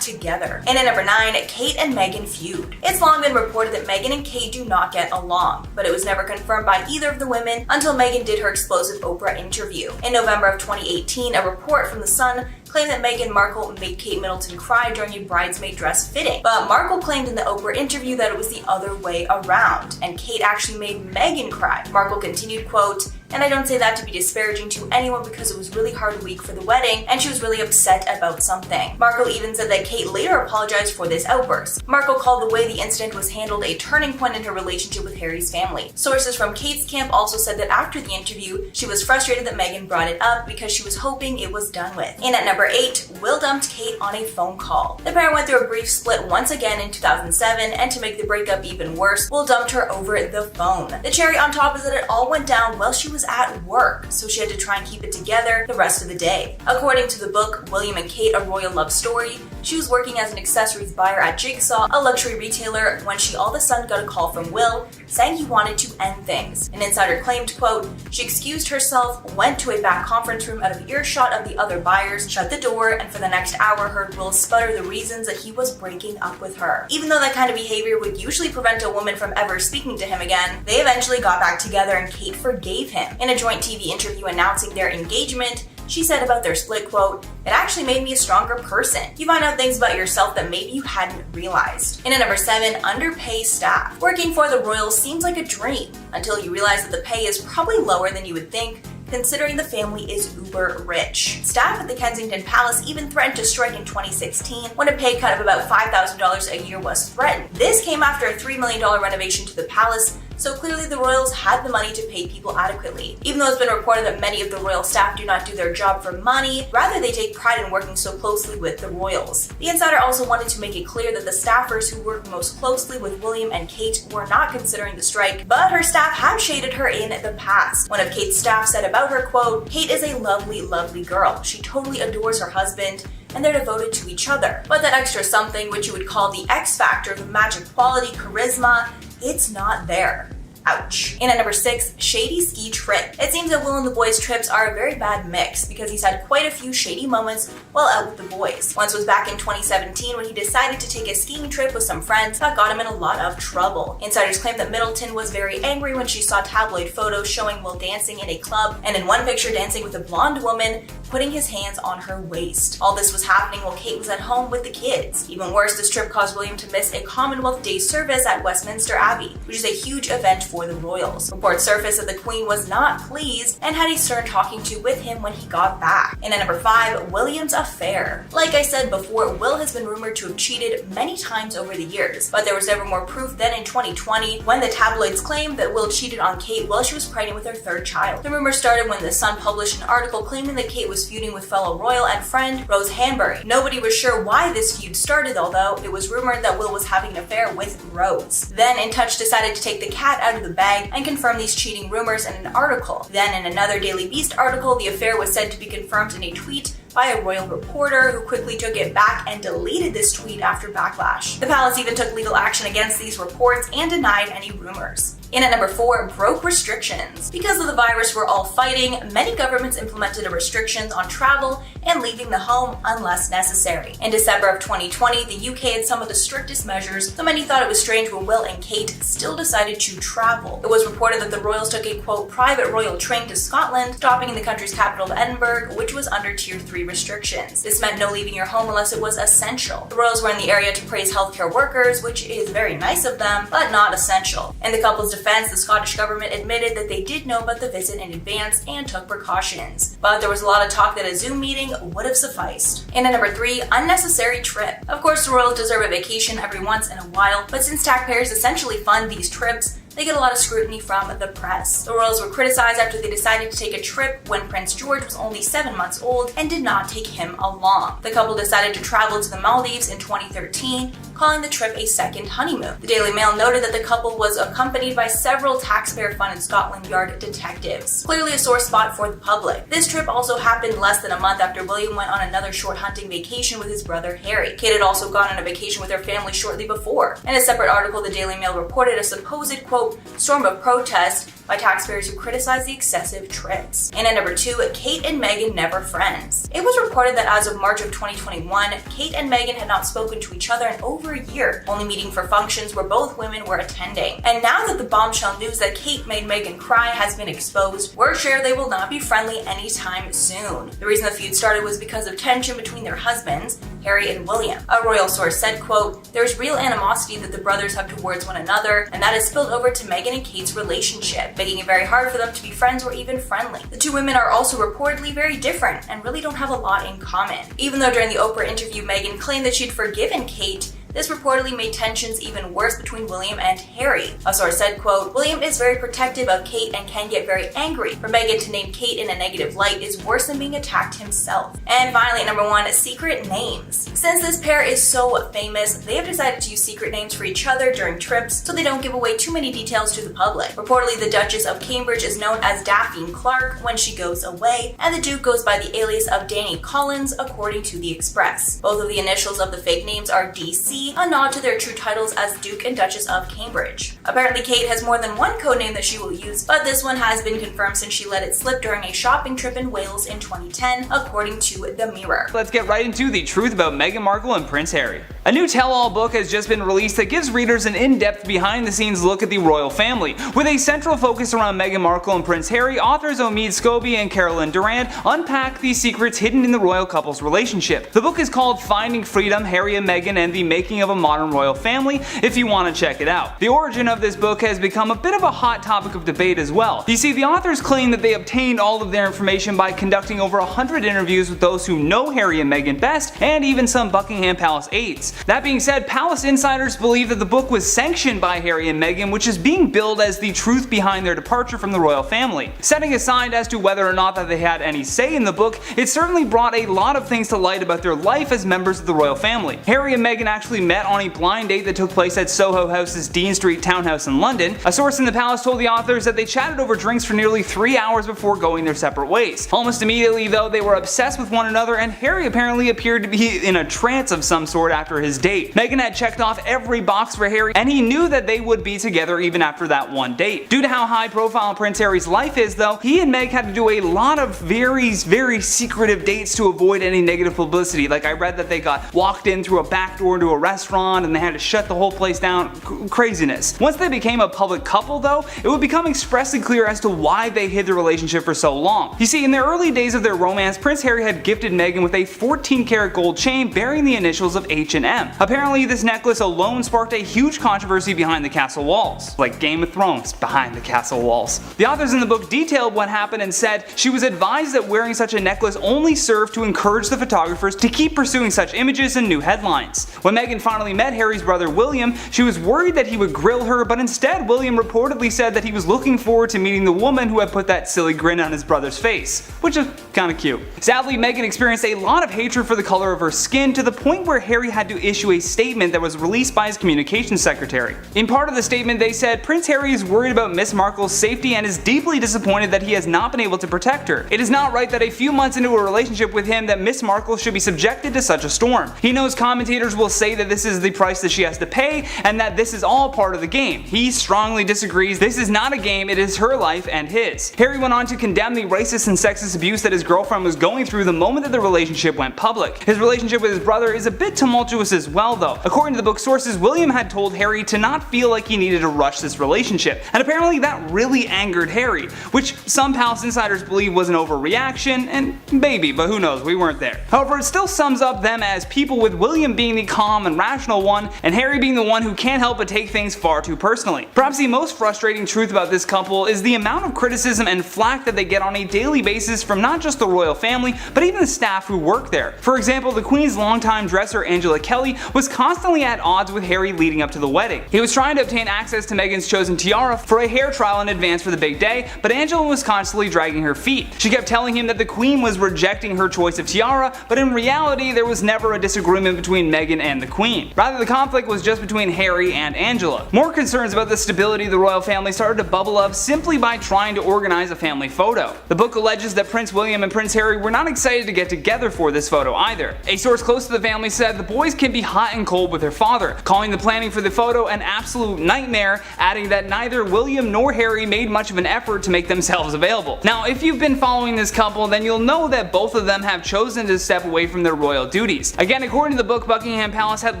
together. And at number 9, Kate and Meghan feud. It's long been reported that Meghan and Kate do not get along, but it was never confirmed by either of the women until Meghan did her explosive Oprah interview. In November of 2018, a report from The Sun claimed that Meghan Markle made Kate Middleton cry during a bridesmaid dress fitting. But Markle claimed in the Oprah interview that it was the other way around, and Kate actually made Meghan cry. Markle continued, quote, And I don't say that to be disparaging to anyone because it was a really hard week for the wedding and she was really upset about something. Markle even said that Kate later apologized for this outburst. Markle called the way the incident was handled a turning point in her relationship with Harry's family. Sources from Kate's camp also said that after the interview, she was frustrated that Meghan brought it up because she was hoping it was done with. And at number 8, Will dumped Kate on a phone call. The pair went through a brief split once again in 2007, and to make the breakup even worse, Will dumped her over the phone. The cherry on top is that it all went down while she was at work, so she had to try and keep it together the rest of the day. According to the book William and Kate: A Royal Love Story, she was working as an accessories buyer at Jigsaw, a luxury retailer, when she all of a sudden got a call from Will saying he wanted to end things. An insider claimed, quote, she excused herself, went to a back conference room out of earshot of the other buyers, shut the door, and for the next hour heard Will sputter the reasons that he was breaking up with her. Even though that kind of behavior would usually prevent a woman from ever speaking to him again, they eventually got back together and Kate forgave him. In a joint TV interview announcing their engagement, she said about their split, quote, it actually made me a stronger person. You find out things about yourself that maybe you hadn't realized. And at number 7, underpaid staff. Working for the royals seems like a dream until you realize that the pay is probably lower than you would think, considering the family is uber rich. Staff at the Kensington Palace even threatened to strike in 2016 when a pay cut of about $5,000 a year was threatened. This came after a $3 million renovation to the palace, so clearly the royals had the money to pay people adequately. Even though it's been reported that many of the royal staff do not do their job for money, rather they take pride in working so closely with the royals. The insider also wanted to make it clear that the staffers who worked most closely with William and Kate were not considering the strike, but her staff have shaded her in the past. One of Kate's staff said about her, quote, Kate is a lovely, lovely girl. She totally adores her husband, and they're devoted to each other. But that extra something, which you would call the X factor, the magic quality, charisma, it's not there. Ouch. And at number 6, shady ski trip. It seems that Will and the boys' trips are a very bad mix because he's had quite a few shady moments while out with the boys. Once was back in 2017 when he decided to take a skiing trip with some friends that got him in a lot of trouble. Insiders claim that Middleton was very angry when she saw tabloid photos showing Will dancing in a club, and in one picture dancing with a blonde woman putting his hands on her waist. All this was happening while Kate was at home with the kids. Even worse, this trip caused William to miss a Commonwealth Day service at Westminster Abbey, which is a huge event for the royals. Reports surfaced that the Queen was not pleased and had a stern talking to with him when he got back. And at number 5, William's affair. Like I said before, Will has been rumored to have cheated many times over the years, but there was never more proof than in 2020 when the tabloids claimed that Will cheated on Kate while she was pregnant with her 3rd child. The rumor started when The Sun published an article claiming that Kate was feuding with fellow royal and friend Rose Hanbury. Nobody was sure why this feud started, although it was rumored that Will was having an affair with Rose. Then In Touch decided to take the cat out of the bag and confirm these cheating rumors in an article. Then in another Daily Beast article, the affair was said to be confirmed in a tweet by a royal reporter who quickly took it back and deleted this tweet after backlash. The palace even took legal action against these reports and denied any rumors. In at number 4, broke restrictions. Because of the virus we're all fighting, many governments implemented restrictions on travel and leaving the home unless necessary. In December of 2020, the UK had some of the strictest measures, so many thought it was strange when Will and Kate still decided to travel. It was reported that the royals took a, quote, private royal train to Scotland, stopping in the country's capital of Edinburgh, which was under Tier 3 restrictions. This meant no leaving your home unless it was essential. The royals were in the area to praise healthcare workers, which is very nice of them, but not essential. In the couple's defense, the Scottish government admitted that they did know about the visit in advance and took precautions. But there was a lot of talk that a Zoom meeting would have sufficed. And at number 3, unnecessary trip. Of course, the royals deserve a vacation every once in a while, but since taxpayers essentially fund these trips, they get a lot of scrutiny from the press. The royals were criticized after they decided to take a trip when Prince George was only 7 months old and did not take him along. The couple decided to travel to the Maldives in 2013, calling the trip a second honeymoon. The Daily Mail noted that the couple was accompanied by several taxpayer-funded Scotland Yard detectives. Clearly a sore spot for the public. This trip also happened less than a month after William went on another short hunting vacation with his brother Harry. Kate had also gone on a vacation with her family shortly before. In a separate article, the Daily Mail reported a supposed, quote, storm of protest by taxpayers who criticized the excessive trips. And at number 2, Kate and Meghan never friends. It was reported that as of March of 2021, Kate and Meghan had not spoken to each other in over over a year, only meeting for functions where both women were attending. And now that the bombshell news that Kate made Meghan cry has been exposed, word share they will not be friendly anytime soon. The reason the feud started was because of tension between their husbands, Harry and William. A royal source said, quote, "There's real animosity that the brothers have towards one another, and that has spilled over to Meghan and Kate's relationship, making it very hard for them to be friends or even friendly. The two women are also reportedly very different and really don't have a lot in common." Even though during the Oprah interview Meghan claimed that she'd forgiven Kate, this reportedly made tensions even worse between William and Harry. A source said, quote, "William is very protective of Kate and can get very angry. For Meghan to name Kate in a negative light is worse than being attacked himself." And finally, at number 1, secret names. Since this pair is so famous, they have decided to use secret names for each other during trips so they don't give away too many details to the public. Reportedly, the Duchess of Cambridge is known as Daphne Clark when she goes away, and the Duke goes by the alias of Danny Collins, according to the Express. Both of the initials of the fake names are DC, a nod to their true titles as Duke and Duchess of Cambridge. Apparently, Kate has more than one codename that she will use, but this one has been confirmed since she let it slip during a shopping trip in Wales in 2010, according to The Mirror. Let's get right into the truth about Meghan Markle and Prince Harry. A new tell-all book has just been released that gives readers an in-depth behind-the-scenes look at the royal family. With a central focus around Meghan Markle and Prince Harry, authors Omid Scobie and Carolyn Durand unpack the secrets hidden in the royal couple's relationship. The book is called Finding Freedom, Harry and Meghan and the Making of a Modern Royal Family, if you want to check it out. The origin of this book has become a bit of a hot topic of debate as well. You see, the authors claim that they obtained all of their information by conducting over 100 interviews with those who know Harry and Meghan best, and even some Buckingham Palace aides. That being said, Palace insiders believe that the book was sanctioned by Harry and Meghan, which is being billed as the truth behind their departure from the royal family. Setting aside as to whether or not that they had any say in the book, it certainly brought a lot of things to light about their life as members of the royal family. Harry and Meghan actually met on a blind date that took place at Soho House's Dean Street townhouse in London. A source in the palace told the authors that they chatted over drinks for nearly 3 hours before going their separate ways. Almost immediately though, they were obsessed with one another, and Harry apparently appeared to be in a trance of some sort after his date. Meghan had checked off every box for Harry, and he knew that they would be together even after that one date. Due to how high profile Prince Harry's life is though, he and Meg had to do a lot of very secretive dates to avoid any negative publicity. Like, I read that they got walked in through a back door into a restaurant and they had to shut the whole place down. Craziness. Once they became a public couple though, it would become expressly clear as to why they hid the relationship for so long. You see, in the early days of their romance, Prince Harry had gifted Meghan with a 14-karat gold chain bearing the initials of H&M. Apparently, this necklace alone sparked a huge controversy behind the castle walls. Like Game of Thrones behind the castle walls. The authors in the book detailed what happened and said she was advised that wearing such a necklace only served to encourage the photographers to keep pursuing such images and new headlines. When Meghan finally met Harry's brother William, she was worried that he would grill her, but instead William reportedly said that he was looking forward to meeting the woman who had put that silly grin on his brother's face, which is kinda cute. Sadly, Meghan experienced a lot of hatred for the color of her skin, to the point where Harry had to issue a statement that was released by his communications secretary. In part of the statement they said, Prince Harry is worried about Miss Markle's safety and is deeply disappointed that he has not been able to protect her. It is not right that a few months into a relationship with him that Miss Markle should be subjected to such a storm. He knows commentators will say that this is the price that she has to pay and that this is all part of the game. He strongly disagrees. This is not a game, it is her life and his. Harry went on to condemn the racist and sexist abuse that his girlfriend was going through the moment that the relationship went public. His relationship with his brother is a bit tumultuous as well though. According to the book sources, William had told Harry to not feel like he needed to rush this relationship, and apparently that really angered Harry, which some Palace insiders believe was an overreaction, and maybe, but who knows, we weren't there. However, it still sums up them as people, with William being the calm and rational one, and Harry being the one who can't help but take things far too personally. Perhaps the most frustrating truth about this couple is the amount of criticism and flack that they get on a daily basis from not just the royal family, but even the staff who work there. For example, the Queen's longtime dresser Angela Kelly was constantly at odds with Harry leading up to the wedding. He was trying to obtain access to Meghan's chosen tiara for a hair trial in advance for the big day, but Angela was constantly dragging her feet. She kept telling him that the Queen was rejecting her choice of tiara, but in reality there was never a disagreement between Meghan and the Queen. Rather, the conflict was just between Harry and Angela. More concerns about the stability of the royal family started to bubble up simply by trying to organize a family photo. The book alleges that Prince William and Prince Harry were not excited to get together for this photo either. A source close to the family said the boys' can be hot and cold with her father, calling the planning for the photo an absolute nightmare, adding that neither William nor Harry made much of an effort to make themselves available. Now, if you've been following this couple, then you'll know that both of them have chosen to step away from their royal duties. Again, according to the book, Buckingham Palace had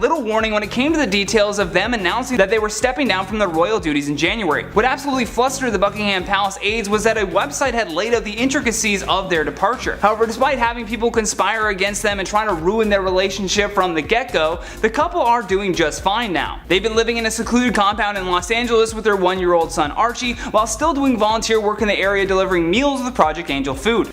little warning when it came to the details of them announcing that they were stepping down from their royal duties in January. What absolutely flustered the Buckingham Palace aides was that a website had laid out the intricacies of their departure. However, despite having people conspire against them and trying to ruin their relationship from the get-go, the couple are doing just fine now. They've been living in a secluded compound in Los Angeles with their 1-year-old son Archie, while still doing volunteer work in the area delivering meals with Project Angel food.